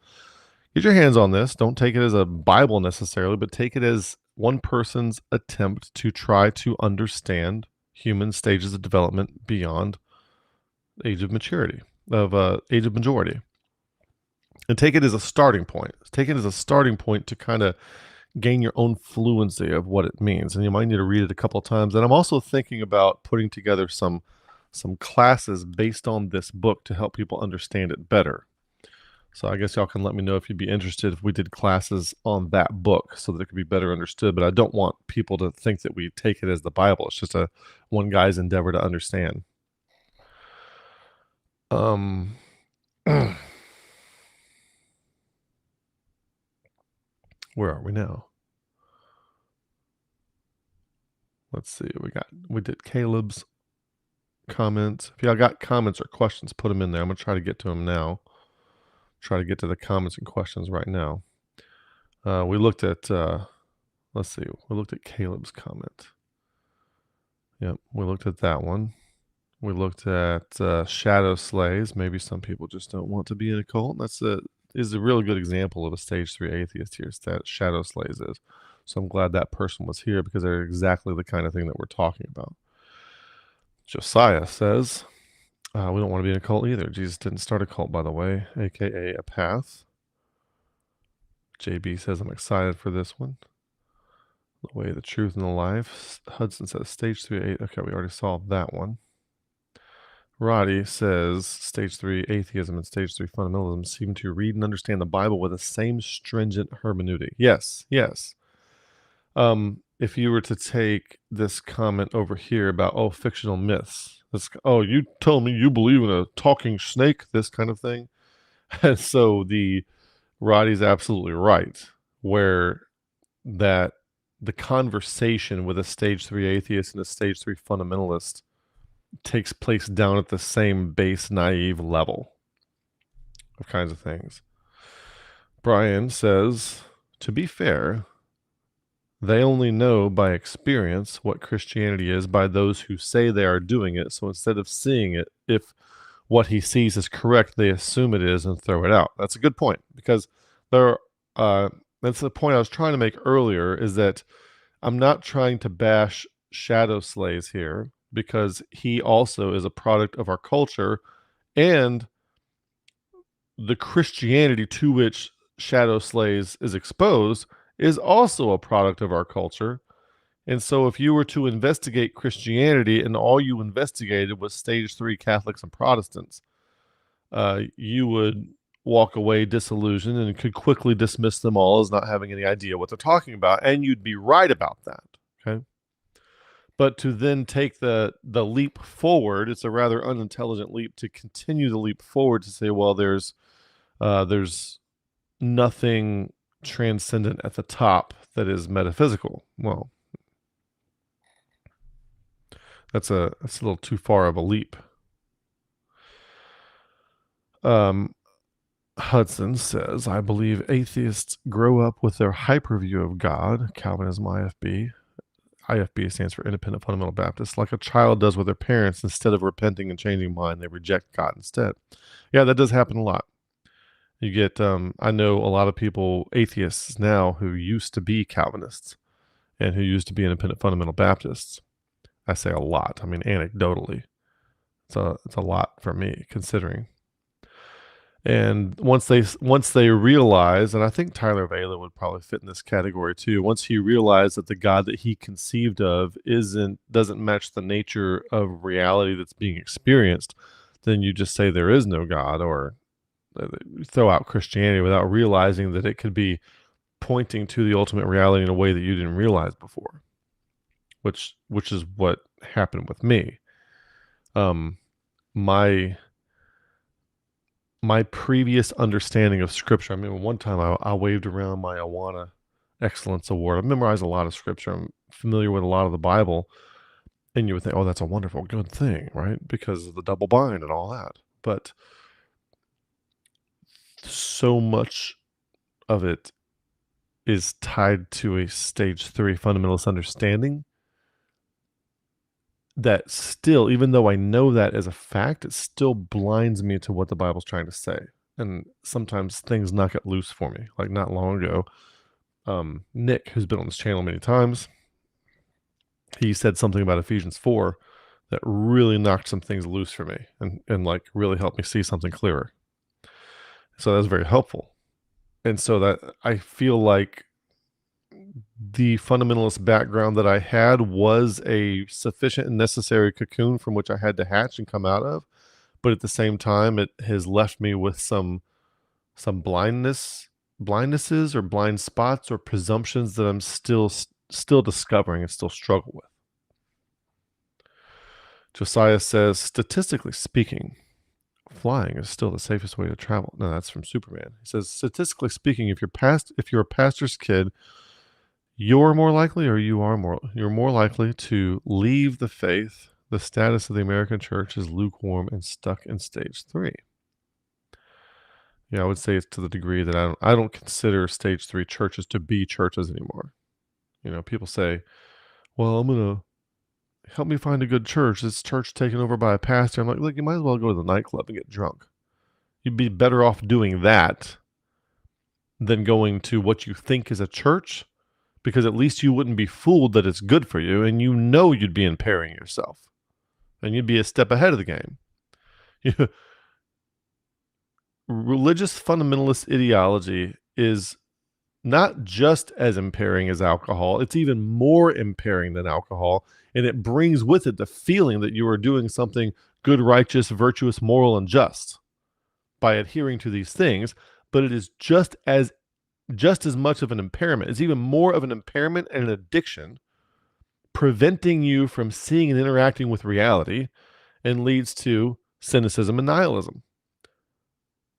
Get your hands on this. Don't take it as a Bible necessarily, but take it as one person's attempt to try to understand human stages of development beyond age of maturity, age of majority. And take it as a starting point. Take it as a starting point to kind of gain your own fluency of what it means. And you might need to read it a couple of times. And I'm also thinking about putting together some classes based on this book to help people understand it better. So I guess y'all can let me know if you'd be interested if we did classes on that book so that it could be better understood. But I don't want people to think that we take it as the Bible. It's just one guy's endeavor to understand. Where are we now? Let's see. We did Caleb's comments. If y'all got comments or questions, put them in there. I'm gonna try to get to them now. Try to get to the comments and questions right now. We looked at let's see. We looked at Caleb's comment. Yep, we looked at that one. We looked at shadow slays. Maybe some people just don't want to be in a cult. Is a really good example of a stage 3 atheist here. That shadow slays is. So I'm glad that person was here because they're exactly the kind of thing that we're talking about. Josiah says, we don't want to be in a cult either. Jesus didn't start a cult, by the way, aka a path. JB says, I'm excited for this one. The way, the truth, and the life. Hudson says, stage 3 8. Okay, we already solved that one. Roddy says, stage 3 atheism and stage 3 fundamentalism seem to read and understand the Bible with the same stringent hermeneutic. Yes. If you were to take this comment over here about, fictional myths, you told me you believe in a talking snake, this kind of thing. And so Roddy's absolutely right, where that the conversation with a stage 3 atheist and a stage 3 fundamentalist takes place down at the same base naive level of kinds of things. Brian says, to be fair, they only know by experience what Christianity is by those who say they are doing it. So instead of seeing it, if what he sees is correct, they assume it is and throw it out. That's a good point, because that's the point I was trying to make earlier, is that I'm not trying to bash shadow slays here, because he also is a product of our culture, and the Christianity to which shadow slays is exposed is also a product of our culture. And so if you were to investigate Christianity and all you investigated was stage 3 Catholics and Protestants, you would walk away disillusioned and could quickly dismiss them all as not having any idea what they're talking about. And you'd be right about that. Okay. But to then take the leap forward, it's a rather unintelligent leap to continue the leap forward to say, well, there's nothing transcendent at the top that is metaphysical. Well, that's a little too far of a leap. Hudson says, I believe atheists grow up with their hyperview of God, Calvinism, IFB. IFB stands for Independent Fundamental Baptists, like a child does with their parents. Instead of repenting and changing mind, they reject God instead. Yeah, that does happen a lot. You get, I know a lot of people, atheists now, who used to be Calvinists and who used to be Independent Fundamental Baptists. I say a lot. I mean, anecdotally, it's a lot for me, considering. And once they realize, and I think Tyler Vela would probably fit in this category too. Once he realized that the God that he conceived of doesn't match the nature of reality that's being experienced, then you just say there is no God, or throw out Christianity without realizing that it could be pointing to the ultimate reality in a way that you didn't realize before, which is what happened with me. My previous understanding of scripture. I mean, one time I waved around my Awana Excellence Award. I've memorized a lot of scripture. I'm familiar with a lot of the Bible. And you would think, oh, that's a wonderful, good thing, right? Because of the double bind and all that. But so much of it is tied to a stage 3 fundamentalist understanding that still, even though I know that as a fact, it still blinds me to what the Bible's trying to say. And sometimes things knock it loose for me. Like not long ago, Nick, who's been on this channel many times, he said something about Ephesians 4 that really knocked some things loose for me and like really helped me see something clearer. So that's very helpful. And so that I feel like the fundamentalist background that I had was a sufficient and necessary cocoon from which I had to hatch and come out of. But at the same time, it has left me with some blindnesses or blind spots or presumptions that I'm still discovering and still struggle with. Josiah says, statistically speaking, flying is still the safest way to travel. No, that's from Superman. He says, statistically speaking, if you're a pastor's kid, you're more likely to leave the faith. The status of the American church is lukewarm and stuck in stage 3. Yeah, I would say it's to the degree that I don't consider stage 3 churches to be churches anymore. You know, people say, well, I'm going to help me find a good church. This church taken over by a pastor. I'm like, look, you might as well go to the nightclub and get drunk. You'd be better off doing that than going to what you think is a church, because at least you wouldn't be fooled that it's good for you, and you know you'd be impairing yourself, and you'd be a step ahead of the game. Religious fundamentalist ideology is not just as impairing as alcohol, it's even more impairing than alcohol, and it brings with it the feeling that you are doing something good, righteous, virtuous, moral, and just by adhering to these things, but it is just as much of an impairment. It's even more of an impairment and an addiction, preventing you from seeing and interacting with reality, and leads to cynicism and nihilism.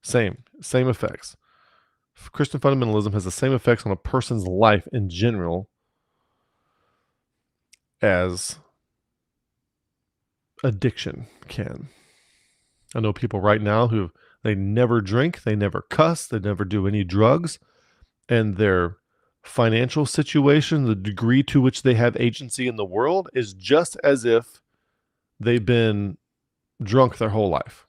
Same effects. Christian fundamentalism has the same effects on a person's life in general as addiction can. I know people right now who they never drink, they never cuss, they never do any drugs, and their financial situation, the degree to which they have agency in the world, is just as if they've been drunk their whole life.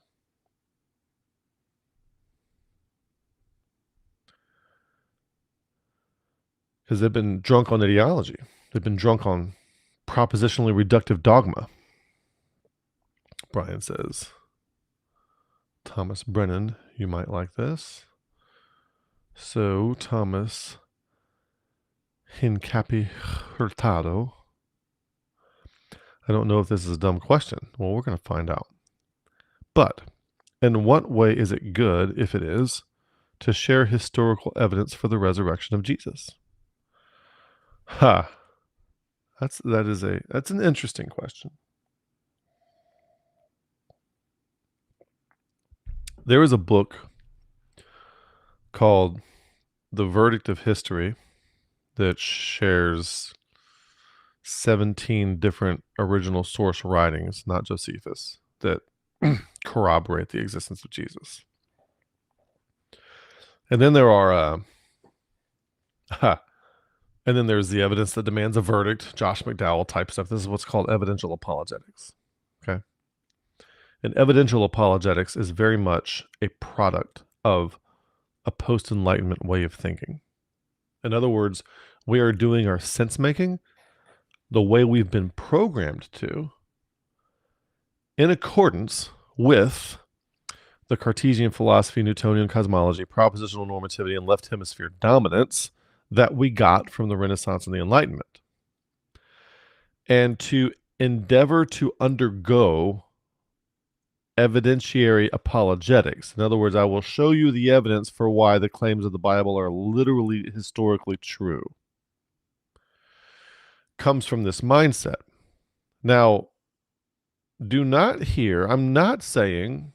Because they've been drunk on ideology. They've been drunk on propositionally reductive dogma. Brian says, Thomas Brennan, you might like this. So, Thomas Hincapi Hurtado. I don't know if this is a dumb question. Well, we're going to find out. But in what way is it good, if it is, to share historical evidence for the resurrection of Jesus? That's an interesting question. There is a book called the verdict of history that shares 17 different original source writings, not Josephus, that corroborate the existence of Jesus. And then there are, and then there's the evidence that demands a verdict, Josh McDowell type stuff. This is what's called evidential apologetics. Okay. And evidential apologetics is very much a product of a post-Enlightenment way of thinking. In other words, we are doing our sense-making the way we've been programmed to, in accordance with the Cartesian philosophy, Newtonian cosmology, propositional normativity, and left hemisphere dominance that we got from the Renaissance and the Enlightenment. And to endeavor to undergo evidentiary apologetics. In other words, I will show you the evidence for why the claims of the Bible are literally historically true. Comes from this mindset. Now, do not hear, I'm not saying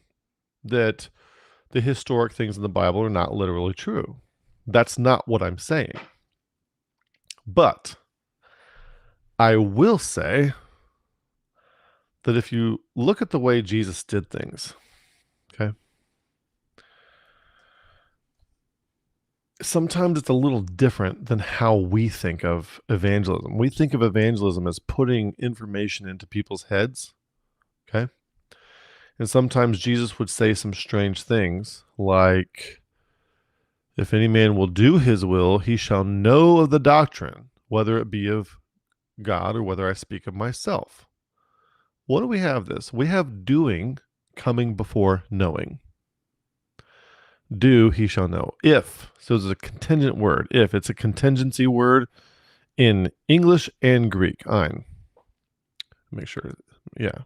that the historic things in the Bible are not literally true. That's not what I'm saying. But I will say that if you look at the way Jesus did things, okay, sometimes it's a little different than how we think of evangelism. We think of evangelism as putting information into people's heads, okay? And sometimes Jesus would say some strange things like, if any man will do his will, he shall know of the doctrine, whether it be of God or whether I speak of myself. What do we have this? We have doing coming before knowing. Do, he shall know. If, so it's a contingent word. If, it's a contingency word in English and Greek. Ein. Make sure, yeah.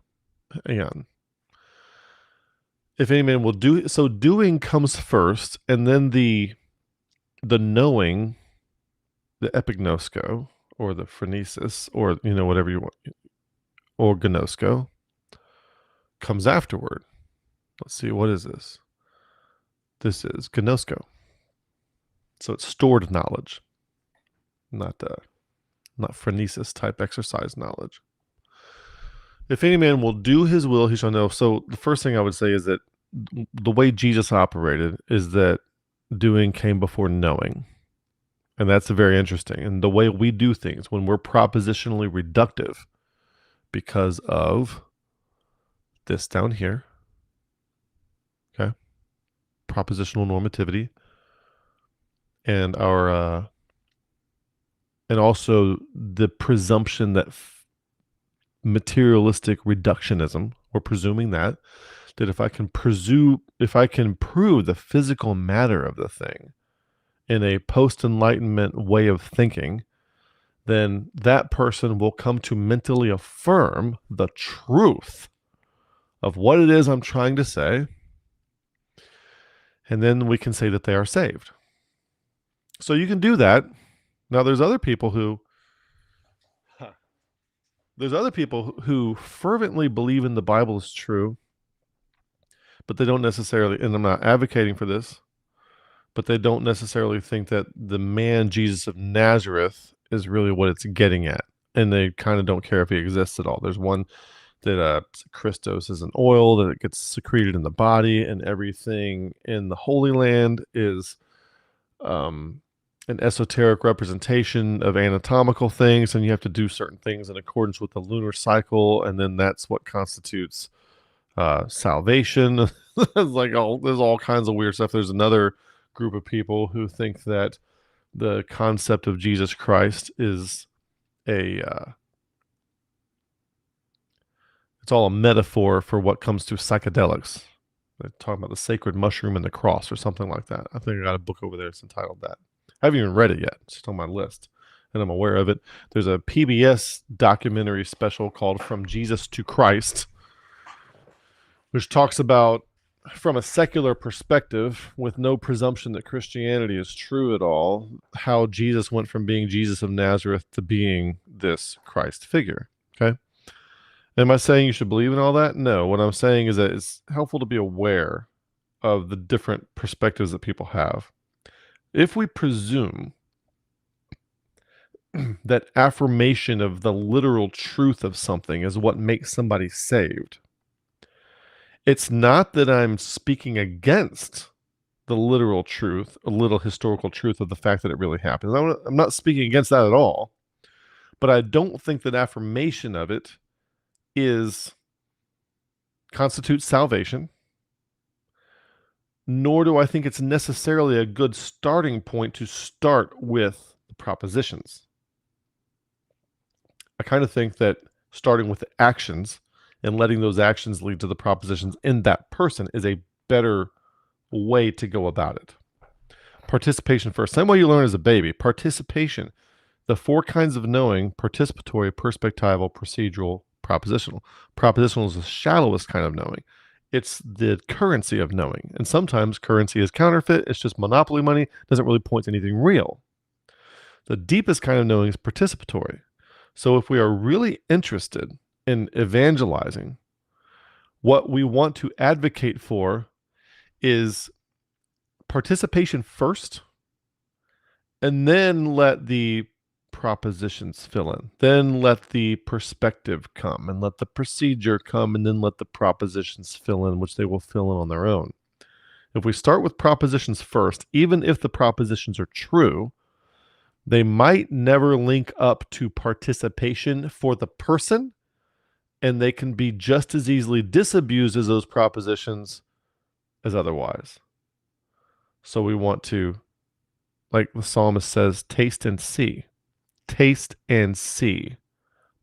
Hang on. If any man will do, so doing comes first, and then the knowing, the epignosko, or the phronesis, or, whatever you want, or gnosko, comes afterward. Let's see, what is this? This is gnosko. So it's stored knowledge, not phronesis type exercise knowledge. If any man will do his will, he shall know. So the first thing I would say is that the way Jesus operated is that doing came before knowing. And that's very interesting. And the way we do things, when we're propositionally reductive, because of this down here, okay, propositional normativity, and our and also the presumption that materialistic reductionism, we're presuming that if I can prove the physical matter of the thing in a post-Enlightenment way of thinking, then that person will come to mentally affirm the truth of what it is I'm trying to say, and then we can say that they are saved. So you can do that. Now there's other people who fervently believe in the Bible is true, but they don't necessarily, and I'm not advocating for this, but they don't necessarily think that the man Jesus of Nazareth is really what it's getting at. And they kind of don't care if he exists at all. There's one that Christos is an oil that it gets secreted in the body, and everything in the Holy Land is an esoteric representation of anatomical things, and you have to do certain things in accordance with the lunar cycle, and then that's what constitutes salvation. There's all kinds of weird stuff. There's another group of people who think that the concept of Jesus Christ is it's all a metaphor for what comes to psychedelics. They're talking about the sacred mushroom and the cross or something like that. I think I got a book over there that's entitled that. I haven't even read it yet. It's just on my list, and I'm aware of it. There's a PBS documentary special called From Jesus to Christ, which talks about, from a secular perspective, with no presumption that Christianity is true at all, how Jesus went from being Jesus of Nazareth to being this Christ figure. Okay? Am I saying you should believe in all that? No. What I'm saying is that it's helpful to be aware of the different perspectives that people have. If we presume that affirmation of the literal truth of something is what makes somebody saved, it's not that I'm speaking against the literal truth, a little historical truth of the fact that it really happened. I'm not speaking against that at all, but I don't think that affirmation of it constitutes salvation, nor do I think it's necessarily a good starting point to start with the propositions. I kind of think that starting with the actions and letting those actions lead to the propositions in that person is a better way to go about it. Participation first. Same way you learn as a baby. Participation. The four kinds of knowing: participatory, perspectival, procedural, propositional. Propositional is the shallowest kind of knowing. It's the currency of knowing. And sometimes currency is counterfeit. It's just monopoly money. Doesn't really point to anything real. The deepest kind of knowing is participatory. So if we are really interested in evangelizing, what we want to advocate for is participation first, and then let the propositions fill in. Then let the perspective come, and let the procedure come, and then let the propositions fill in, which they will fill in on their own. If we start with propositions first, even if the propositions are true, they might never link up to participation for the person, and they can be just as easily disabused as those propositions as otherwise. So we want to, like the psalmist says, taste and see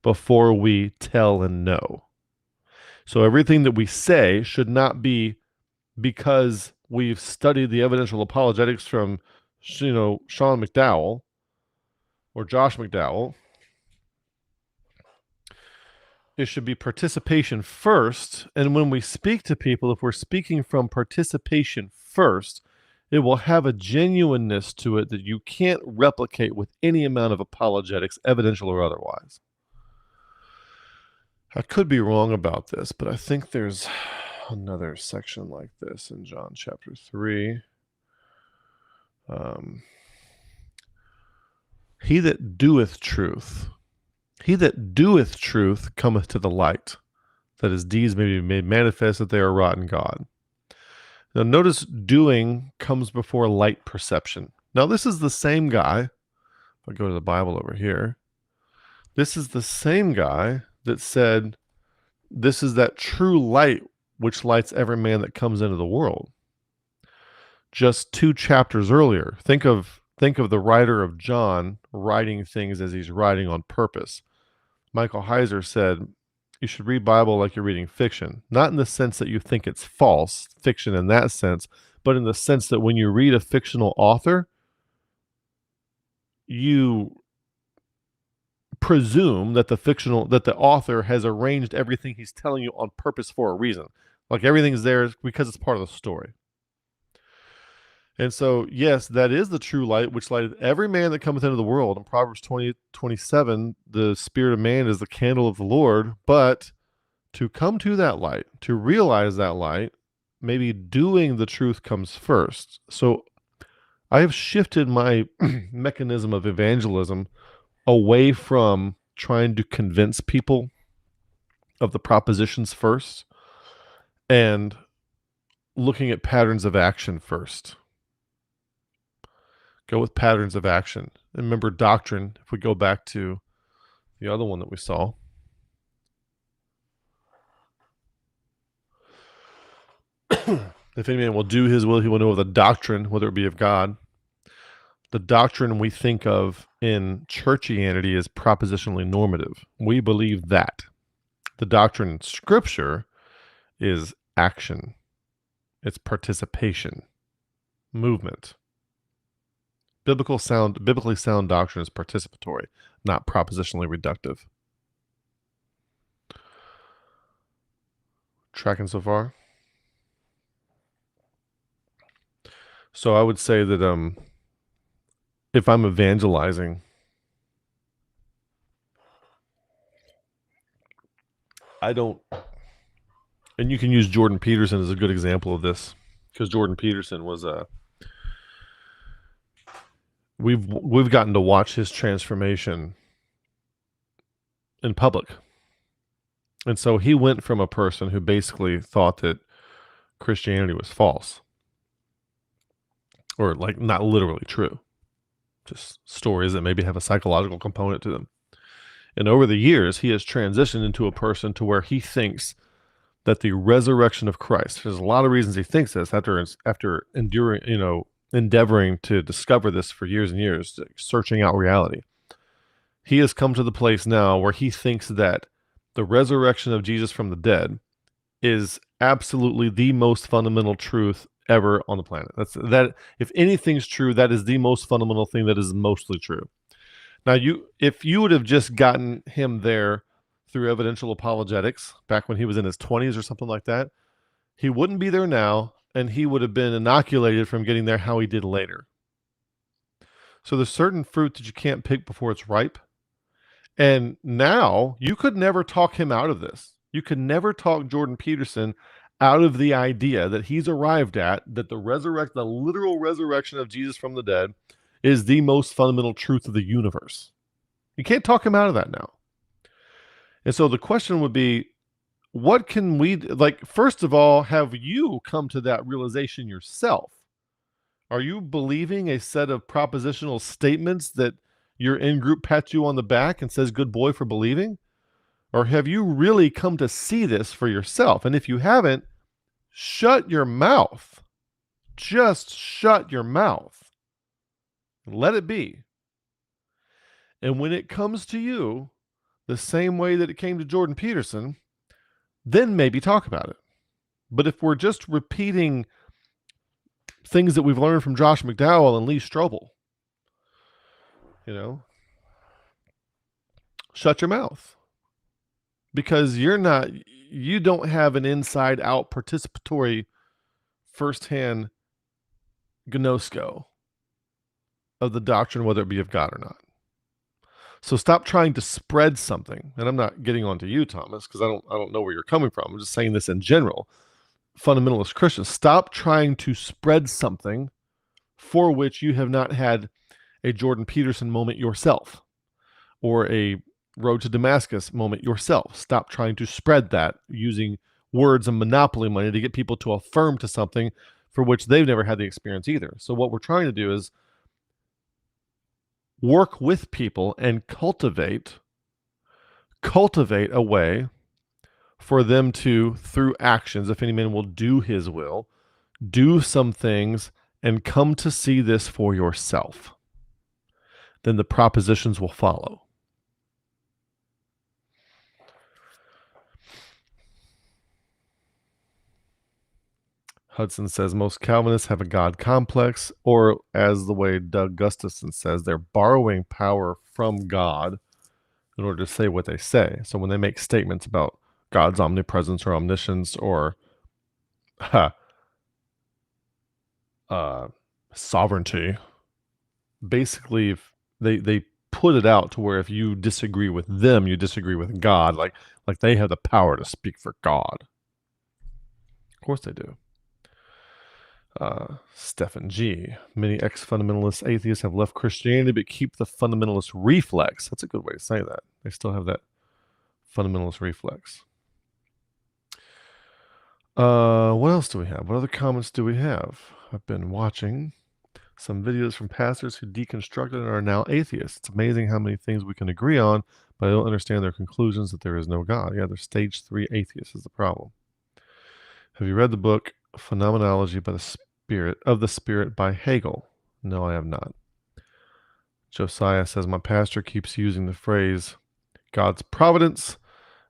before we tell and know. So everything that we say should not be because we've studied the evidential apologetics from, Sean McDowell or Josh McDowell. It should be participation first. And when we speak to people, if we're speaking from participation first, it will have a genuineness to it that you can't replicate with any amount of apologetics, evidential or otherwise. I could be wrong about this, but I think there's another section like this in John chapter 3. He that doeth truth cometh to the light, that his deeds may be made manifest that they are wrought in God. Now notice doing comes before light perception. Now this is the same guy, if I go to the Bible over here, this is the same guy that said, this is that true light which lights every man that comes into the world. Just 2 chapters earlier, think of the writer of John writing things as he's writing on purpose. Michael Heiser said, you should read Bible like you're reading fiction, not in the sense that you think it's false, fiction in that sense, but in the sense that when you read a fictional author, you presume that the author has arranged everything he's telling you on purpose for a reason. Like everything's there because it's part of the story. And so, yes, that is the true light, which lighteth every man that cometh into the world. In Proverbs 20:27, the spirit of man is the candle of the Lord. But to come to that light, to realize that light, maybe doing the truth comes first. So I have shifted my mechanism of evangelism away from trying to convince people of the propositions first and looking at patterns of action first. Go with patterns of action. And remember, doctrine, if we go back to the other one that we saw, if any man will do his will, he will know of the doctrine, whether it be of God. The doctrine we think of in churchianity is propositionally normative. We believe that. The doctrine in Scripture is action. It's participation, movement. Biblically sound doctrine is participatory, not propositionally reductive. Tracking so far? So I would say that if I'm evangelizing, I don't, and you can use Jordan Peterson as a good example of this, because Jordan Peterson was we've gotten to watch his transformation in public. And so he went from a person who basically thought that Christianity was false, or like not literally true, just stories that maybe have a psychological component to them. And over the years, he has transitioned into a person to where he thinks that the resurrection of Christ, there's a lot of reasons he thinks this after endeavoring to discover this for years and years, searching out reality. He has come to the place now where he thinks that the resurrection of Jesus from the dead is absolutely the most fundamental truth ever on the planet. That if anything's true, that is the most fundamental thing that is mostly true. Now, if you would have just gotten him there through evidential apologetics back when he was in his 20s or something like that, he wouldn't be there now, and he would have been inoculated from getting there how he did later. So there's certain fruit that you can't pick before it's ripe. And now you could never talk him out of this. You could never talk Jordan Peterson out of the idea that he's arrived at, that the literal resurrection of Jesus from the dead is the most fundamental truth of the universe. You can't talk him out of that now. And so the question would be, what can we, like, first of all, have you come to that realization yourself? Are you believing a set of propositional statements that your in-group pats you on the back and says, good boy for believing? Or have you really come to see this for yourself? And if you haven't, shut your mouth. Just shut your mouth. Let it be. And when it comes to you, the same way that it came to Jordan Peterson, then maybe talk about it. But if we're just repeating things that we've learned from Josh McDowell and Lee Strobel, shut your mouth. Because you don't have an inside out participatory firsthand gnosko of the doctrine, whether it be of God or not. So stop trying to spread something. And I'm not getting onto you, Thomas, because I don't know where you're coming from. I'm just saying this in general. Fundamentalist Christians, stop trying to spread something for which you have not had a Jordan Peterson moment yourself, or a Road to Damascus moment yourself. Stop trying to spread that using words and monopoly money to get people to affirm to something for which they've never had the experience either. So what we're trying to do is work with people and cultivate a way for them to, through actions, if any man will do his will, do some things and come to see this for yourself. Then the propositions will follow. Hudson says most Calvinists have a God complex, or as the way Doug Gustafson says, they're borrowing power from God in order to say what they say. So when they make statements about God's omnipresence or omniscience or sovereignty, basically they put it out to where if you disagree with them, you disagree with God, like they have the power to speak for God. Of course they do. Stephen G. Many ex-fundamentalist atheists have left Christianity but keep the fundamentalist reflex. That's a good way to say that. They still have that fundamentalist reflex. What else do we have? What other comments do we have? I've been watching some videos from pastors who deconstructed and are now atheists. It's amazing how many things we can agree on, but I don't understand their conclusions that there is no God. Yeah, they're stage 3 atheists is the problem. Have you read the book Phenomenology by the Spirit by Hegel? No, I have not. Josiah says, my pastor keeps using the phrase God's providence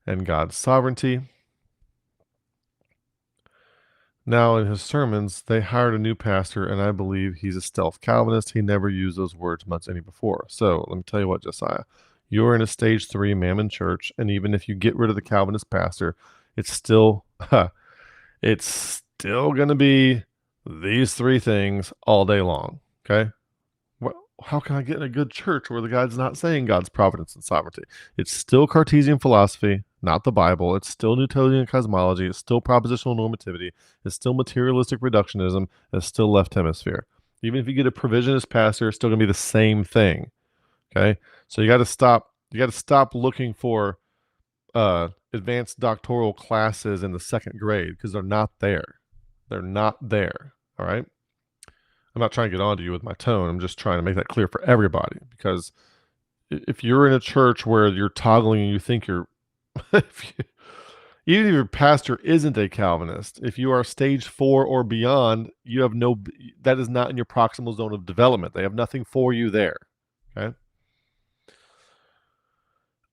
and God's sovereignty. Now, in his sermons, they hired a new pastor, and I believe he's a stealth Calvinist. He never used those words much any before. So let me tell you what, Josiah, you're in a stage 3 Mammon church, and even if you get rid of the Calvinist pastor, it's still going to be these 3 things all day long, okay? How can I get in a good church where the guy's not saying God's providence and sovereignty? It's still Cartesian philosophy, not the Bible. It's still Newtonian cosmology. It's still propositional normativity. It's still materialistic reductionism. It's still left hemisphere. Even if you get a provisionist pastor, it's still going to be the same thing. Okay, so you got to stop. You got to stop looking for advanced doctoral classes in the second grade because they're not there. They're not there. All right. I'm not trying to get on to you with my tone. I'm just trying to make that clear for everybody, because if you're in a church where you're toggling and you think you're, if you, even if your pastor isn't a Calvinist, if you are stage 4 or beyond, you have no, that is not in your proximal zone of development. They have nothing for you there. Okay.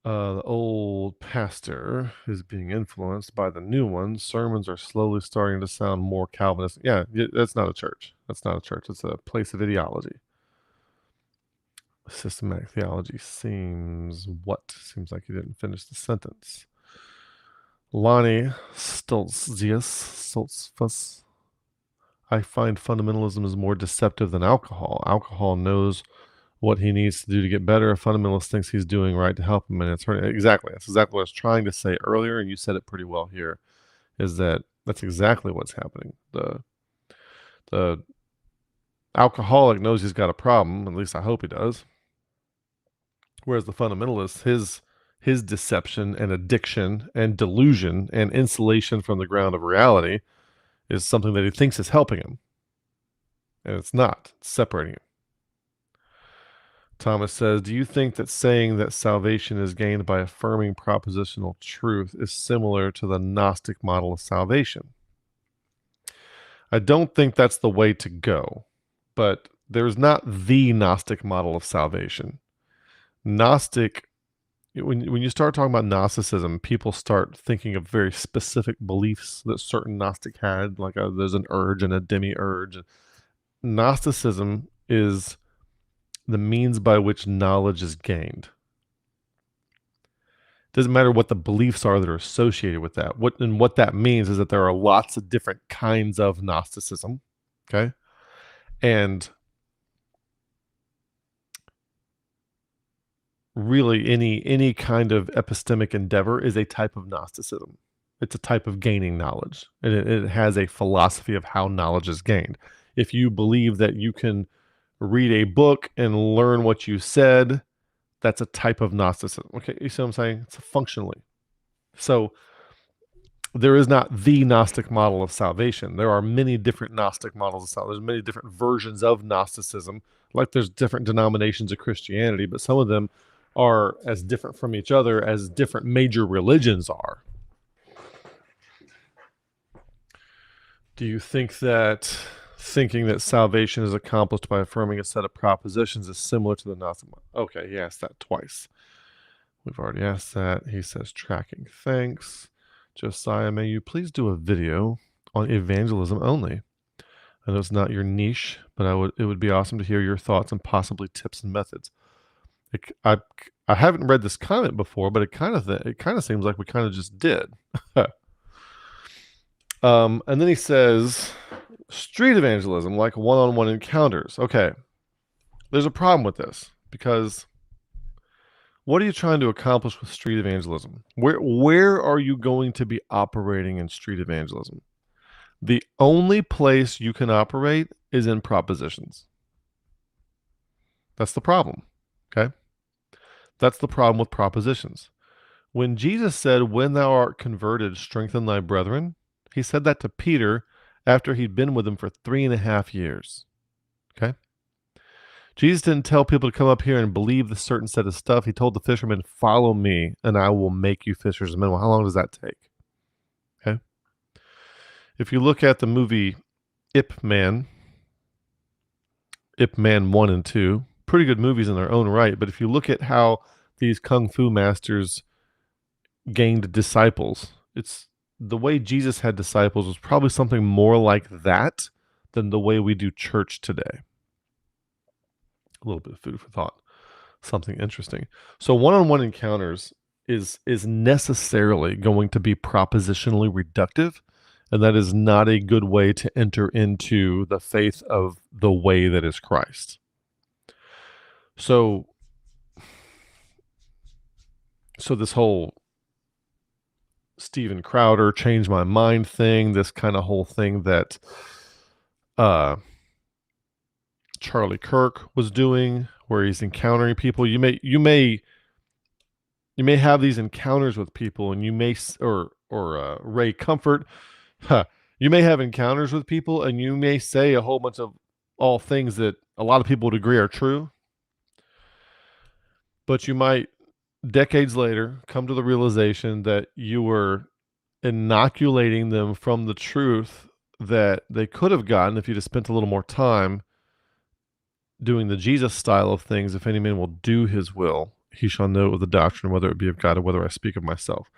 The old pastor is being influenced by the new one. Sermons are slowly starting to sound more Calvinist. Yeah, that's not a church. That's not a church. It's a place of ideology. Systematic theology seems like you didn't finish the sentence. Lonnie Stoltzius. I find fundamentalism is more deceptive than alcohol. Alcohol knows what he needs to do to get better. A fundamentalist thinks he's doing right to help him, and it's hurting. Exactly. That's exactly what I was trying to say earlier, and you said it pretty well here, is that's exactly what's happening. The alcoholic knows he's got a problem, at least I hope he does. Whereas the fundamentalist, his deception and addiction and delusion and insulation from the ground of reality is something that he thinks is helping him. And it's not. It's separating him. Thomas says, do you think that saying that salvation is gained by affirming propositional truth is similar to the Gnostic model of salvation? I don't think that's the way to go, but there's not the Gnostic model of salvation. Gnostic, when you start talking about Gnosticism, people start thinking of very specific beliefs that certain Gnostic had, like there's an urge and a demiurge. Gnosticism is the means by which knowledge is gained. It doesn't matter what the beliefs are that are associated with that. What that means is that there are lots of different kinds of Gnosticism, okay? And really any kind of epistemic endeavor is a type of Gnosticism. It's a type of gaining knowledge, and it has a philosophy of how knowledge is gained. If you believe that you can read a book and learn what you said, that's a type of Gnosticism. Okay, you see what I'm saying? It's functionally. So there is not the Gnostic model of salvation. There are many different Gnostic models of salvation. There's many different versions of Gnosticism. Like there's different denominations of Christianity, but some of them are as different from each other as different major religions are. Do you think that thinking that salvation is accomplished by affirming a set of propositions is similar to the Gnostic model? Okay, he asked that twice. We've already asked that. He says tracking. Thanks. Josiah, may you please do a video on evangelism only? I know it's not your niche, but it would be awesome to hear your thoughts and possibly tips and methods. I haven't read this comment before, but it kind of seems like we kind of just did. And then he says, street evangelism, like one-on-one encounters. Okay, there's a problem with this, because what are you trying to accomplish with street evangelism? Where are you going to be operating in street evangelism? The only place you can operate is in propositions. That's the problem, okay? That's the problem with propositions. When Jesus said, when thou art converted, strengthen thy brethren, he said that to Peter after he'd been with him for 3.5 years, okay? Jesus didn't tell people to come up here and believe the certain set of stuff. He told the fishermen, follow me and I will make you fishers of men. Well, how long does that take? Okay. If you look at the movie Ip Man 1 and 2, pretty good movies in their own right. But if you look at how these Kung Fu masters gained disciples, it's the way Jesus had disciples was probably something more like that than the way we do church today. A little bit of food for thought, something interesting. So one-on-one encounters is necessarily going to be propositionally reductive, and that is not a good way to enter into the faith of the way that is Christ. So this whole Steven Crowder change my mind thing, this kind of whole thing that Charlie Kirk was doing, where he's encountering people. You may have these encounters with people, and you may or Ray Comfort. You may have encounters with people, and you may say a whole bunch of all things that a lot of people would agree are true, but you might decades later come to the realization that you were inoculating them from the truth that they could have gotten if you'd have spent a little more time doing the Jesus style of things. If any man will do his will, he shall know of the doctrine, whether it be of God or whether I speak of myself.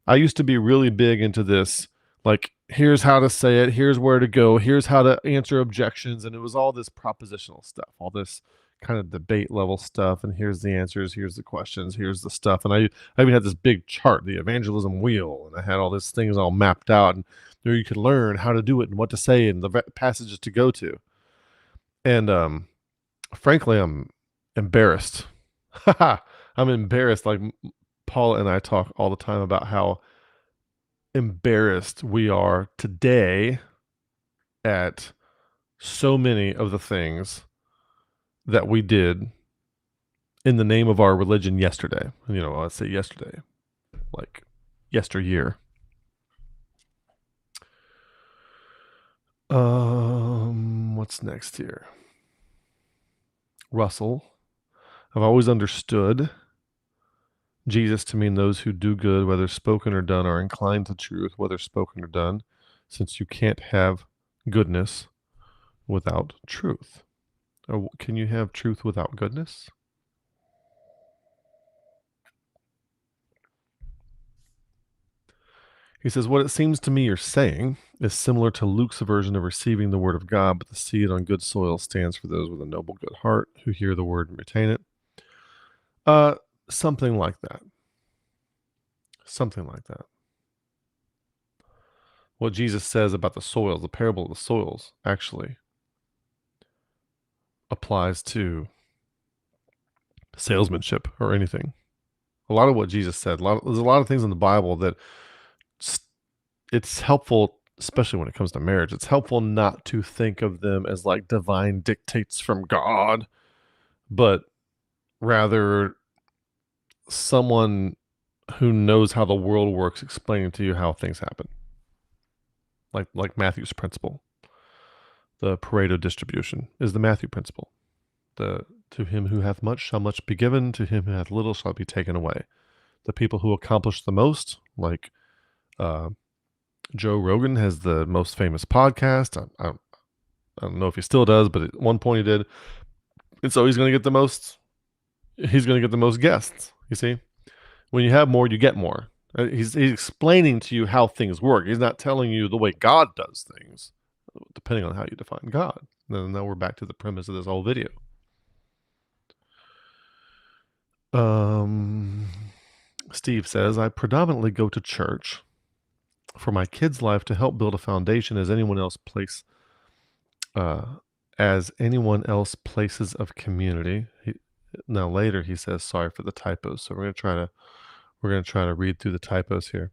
I used to be really big into this, like, here's how to say it, here's where to go, here's how to answer objections. And it was all this propositional stuff, all this kind of debate level stuff. And here's the answers, here's the questions, here's the stuff. And I even had this big chart, the evangelism wheel, and I had all these things all mapped out. And there you could learn how to do it and what to say and the passages to go to. And frankly, I'm embarrassed. I'm embarrassed. Like, Paul and I talk all the time about how embarrassed we are today at so many of the things that we did in the name of our religion yesterday. Let's say yesterday, like yesteryear. What's next here? Russell. I've always understood Jesus to mean those who do good, whether spoken or done, are inclined to truth, whether spoken or done, since you can't have goodness without truth. Or can you have truth without goodness? He says, what it seems to me you're saying is similar to Luke's version of receiving the word of God, but the seed on good soil stands for those with a noble good heart who hear the word and retain it. Something like that. Something like that. What Jesus says about the soils, the parable of the soils, actually applies to salesmanship or anything. A lot of what Jesus said, there's a lot of things in the Bible that it's helpful, especially when it comes to marriage, it's helpful not to think of them as like divine dictates from God, but rather someone who knows how the world works explaining to you how things happen. Like Matthew's principle. The Parental distribution is the Matthew principle. To him who hath much shall much be given, to him who hath little shall be taken away. The people who accomplish the most, like Joe Rogan has the most famous podcast. I don't know if he still does, but at one point he did. And so he's going to get the most guests, you see? When you have more, you get more. He's explaining to you how things work. He's not telling you the way God does things, depending on how you define God. And now we're back to the premise of this whole video. Steve says, I predominantly go to church for my kids' life to help build a foundation as anyone else places of community. Now later he says, sorry for the typos. So we're going to try to read through the typos here.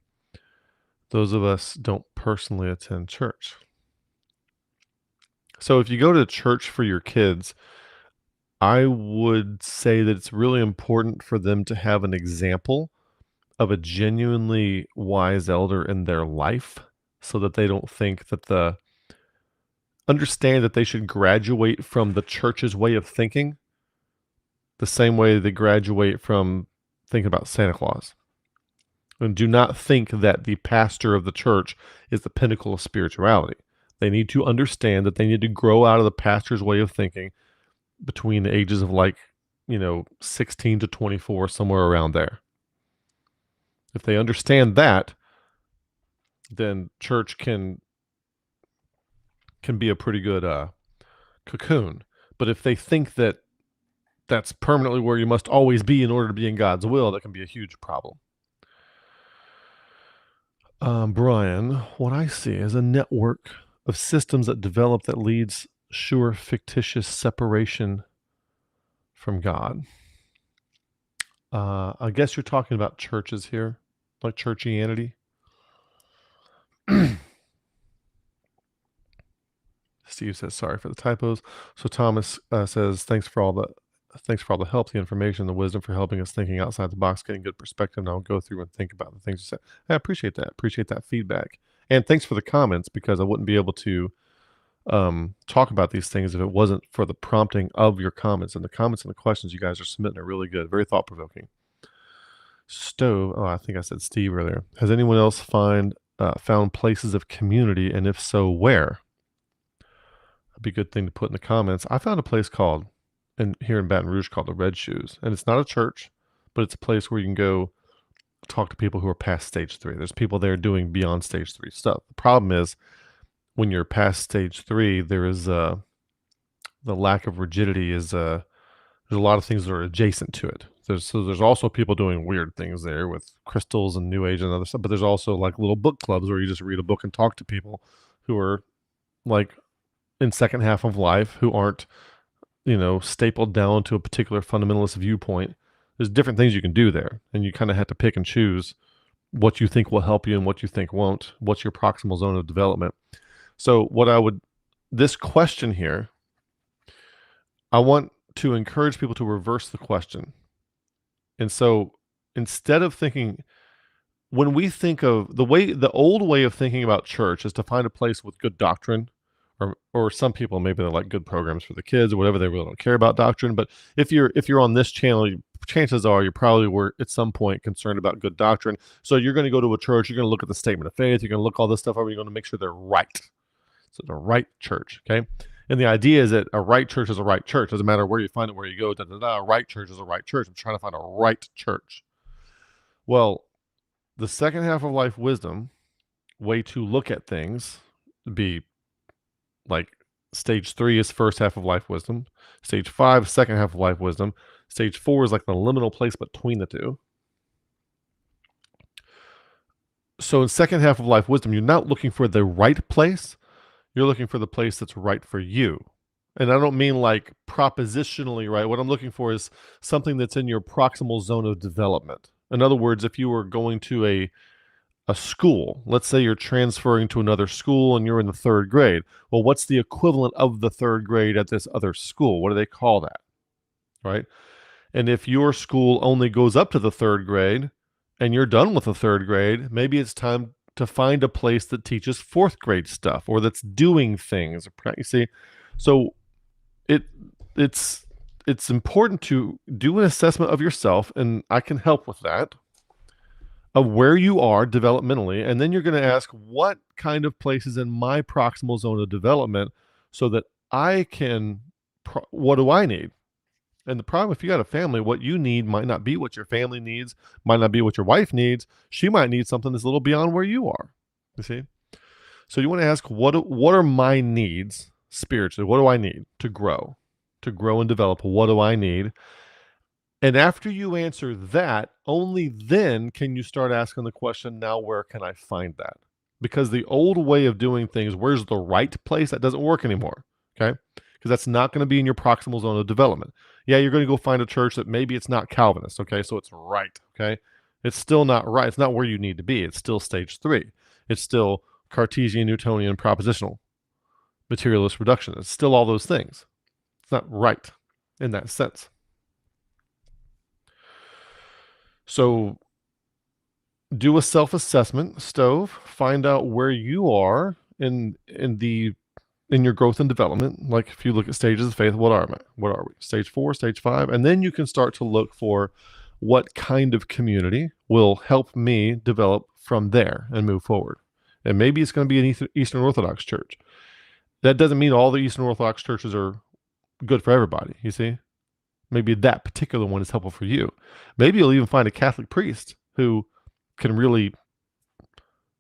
Those of us don't personally attend church. So if you go to church for your kids, I would say that it's really important for them to have an example of a genuinely wise elder in their life, so that they don't think that understand that they should graduate from the church's way of thinking the same way they graduate from thinking about Santa Claus. And do not think that the pastor of the church is the pinnacle of spirituality. They need to understand that they need to grow out of the pastor's way of thinking between the ages of 16 to 24, somewhere around there. If they understand that, then church can be a pretty good cocoon. But if they think that that's permanently where you must always be in order to be in God's will, that can be a huge problem. Brian, what I see is a network of systems that develop that leads sure fictitious separation from God. I guess you're talking about churches here, like churchianity. Steve says, sorry for the typos. So Thomas says, thanks for all the help, the information, the wisdom for helping us thinking outside the box, getting good perspective. Now I'll go through and think about the things you said. I appreciate that. Appreciate that feedback. And thanks for the comments, because I wouldn't be able to talk about these things if it wasn't for the prompting of your comments. And the comments and the questions you guys are submitting are really good, very thought-provoking. Stove, I think I said Steve earlier. Has anyone else found places of community, and if so, where? That'd be a good thing to put in the comments. I found a place here in Baton Rouge called the Red Shoes, and it's not a church, but it's a place where you can go talk to people who are past stage 3. There's people there doing beyond stage 3 stuff. The problem is when you're past stage 3, there is the lack of rigidity is there's a lot of things that are adjacent to it. There's also people doing weird things there with crystals and new age and other stuff, but there's also like little book clubs where you just read a book and talk to people who are like in second half of life, who aren't, stapled down to a particular fundamentalist viewpoint. There's different things you can do there, and you kind of have to pick and choose what you think will help you and what you think won't. What's your proximal zone of development? So this question here, I want to encourage people to reverse the question. And so instead of thinking, when we think of the old way of thinking about church is to find a place with good doctrine, or some people, maybe they like good programs for the kids or whatever, they really don't care about doctrine. But if you're on this channel, chances are you probably were at some point concerned about good doctrine. So you're going to go to a church, you're going to look at the statement of faith, you're going to look all this stuff over, you're going to make sure they're right. So the right church, okay? And the idea is that a right church is a right church. Doesn't matter where you find it, where you go, a right church is a right church. I'm trying to find a right church. Well, the second half of life wisdom way to look at things would be like stage 3 is first half of life wisdom. Stage 5 is second half of life wisdom. Stage 4 is like the liminal place between the two. So in second half of life wisdom, you're not looking for the right place. You're looking for the place that's right for you. And I don't mean like propositionally right. What I'm looking for is something that's in your proximal zone of development. In other words, if you were going to a school, let's say you're transferring to another school and you're in the 3rd grade. Well, what's the equivalent of the 3rd grade at this other school? What do they call that? Right? And if your school only goes up to the 3rd grade and you're done with the 3rd grade, maybe it's time to find a place that teaches 4th grade stuff or that's doing things. You see, so it's important to do an assessment of yourself, and I can help with that, of where you are developmentally, and then you're going to ask, what kind of place is in my proximal zone of development so that I can, what do I need? And the problem, if you got a family, what you need might not be what your family needs, might not be what your wife needs. She might need something that's a little beyond where you are, you see? So you want to ask, what are my needs spiritually? What do I need to grow and develop? What do I need? And after you answer that, only then can you start asking the question, now where can I find that? Because the old way of doing things, where's the right place, that doesn't work anymore, okay? Because that's not going to be in your proximal zone of development. Yeah, you're going to go find a church that maybe it's not Calvinist, okay? So it's right, okay? It's still not right. It's not where you need to be. It's still stage 3. It's still Cartesian, Newtonian, propositional, materialist, reductionist. It's still all those things. It's not right in that sense. So do a self-assessment, Stove. Find out where you are in your growth and development. Like if you look at stages of faith, what are we? Stage 4, stage 5, and then you can start to look for what kind of community will help me develop from there and move forward. And maybe it's going to be an Eastern Orthodox church. That doesn't mean all the Eastern Orthodox churches are good for everybody, you see? Maybe that particular one is helpful for you. Maybe you'll even find a Catholic priest who can really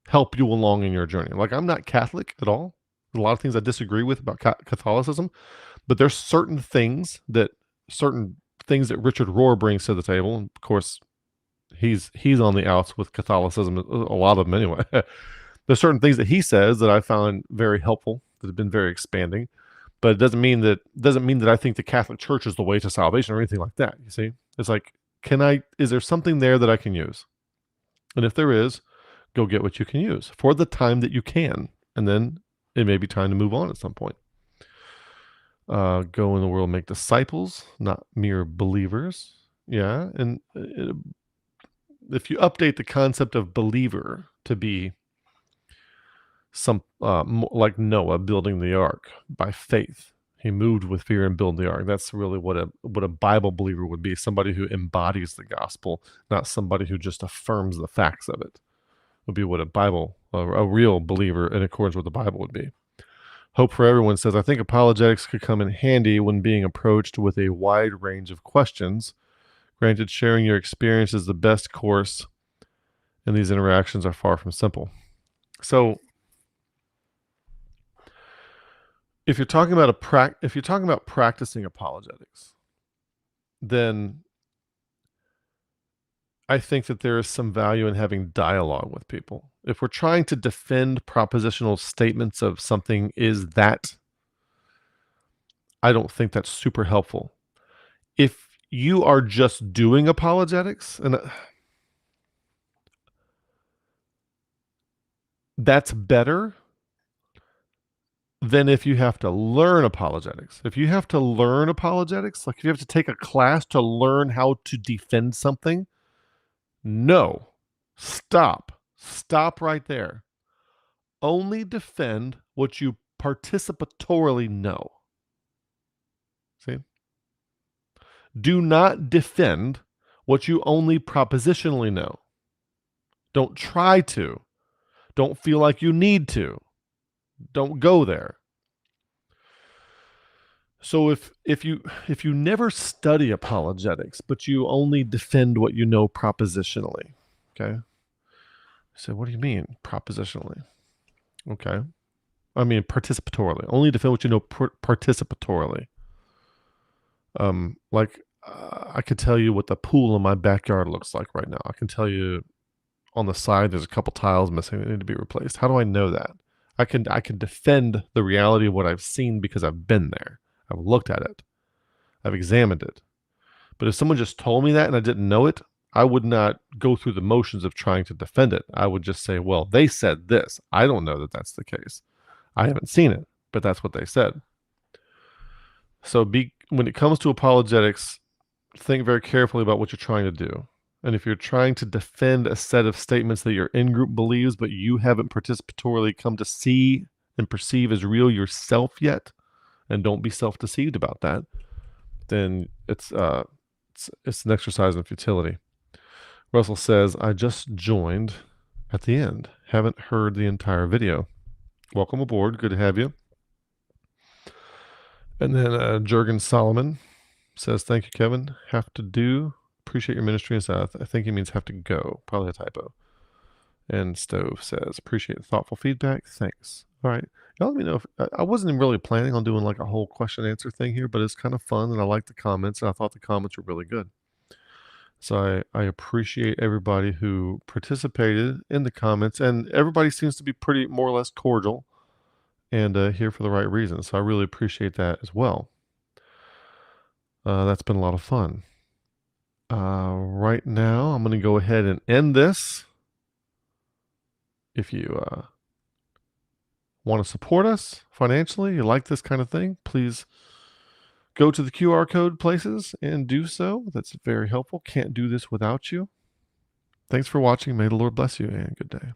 help you along in your journey. Like, I'm not Catholic at all. There's a lot of things I disagree with about Catholicism, but there's certain things that Richard Rohr brings to the table. And of course, he's on the outs with Catholicism, a lot of them anyway. There's certain things that he says that I found very helpful, that have been very expanding. But it doesn't mean that I think the Catholic Church is the way to salvation or anything like that. You see, it's like, is there something there that I can use? And if there is, go get what you can use for the time that you can, and then it may be time to move on at some point. Go in the world, make disciples, not mere believers. Yeah, and if you update the concept of believer to be like Noah building the ark by faith, he moved with fear and built the ark. That's really what a Bible believer would be: somebody who embodies the gospel, not somebody who just affirms the facts of it. Would be what a real believer in accordance with the Bible would be. Hope for Everyone says, I think apologetics could come in handy when being approached with a wide range of questions. Granted, sharing your experience is the best course, and these interactions are far from simple. So, if you're talking about practicing apologetics, then I think that there is some value in having dialogue with people. If we're trying to defend propositional statements of something is that, I don't think that's super helpful. If you are just doing apologetics, and that's better than if you have to learn apologetics. If you have to learn apologetics, like if you have to take a class to learn how to defend something, no, stop right there. Only defend what you participatorily know. See? Do not defend what you only propositionally know. Don't try to. Don't feel like you need to. Don't go there. So if you never study apologetics, but you only defend what you know propositionally, okay? So what do you mean propositionally? Okay. I mean participatorily. Only defend what you know participatorily. I could tell you what the pool in my backyard looks like right now. I can tell you on the side there's a couple tiles missing that need to be replaced. How do I know that? I can defend the reality of what I've seen because I've been there. I've looked at it. I've examined it. But if someone just told me that and I didn't know it, I would not go through the motions of trying to defend it. I would just say, well, they said this. I don't know that that's the case. I haven't seen it, but that's what they said. So when it comes to apologetics, think very carefully about what you're trying to do. And if you're trying to defend a set of statements that your in-group believes, but you haven't participatorily come to see and perceive as real yourself yet, and don't be self-deceived about that, then it's an exercise in futility. Russell says, I just joined at the end. Haven't heard the entire video. Welcome aboard. Good to have you. And then Jurgen Solomon says, thank you, Kevin. Have to do. Appreciate your ministry. I think he means have to go. Probably a typo. And Stove says, appreciate thoughtful feedback. Thanks. All right. Y'all let me know if I wasn't really planning on doing like a whole question answer thing here, but it's kind of fun and I like the comments and I thought the comments were really good. So I appreciate everybody who participated in the comments, and everybody seems to be pretty more or less cordial and here for the right reasons. So I really appreciate that as well. That's been a lot of fun. Right now, I'm going to go ahead and end this. If you want to support us financially, you like this kind of thing, please go to the QR code places and do so. That's very helpful. Can't do this without you. Thanks for watching. May the Lord bless you and good day.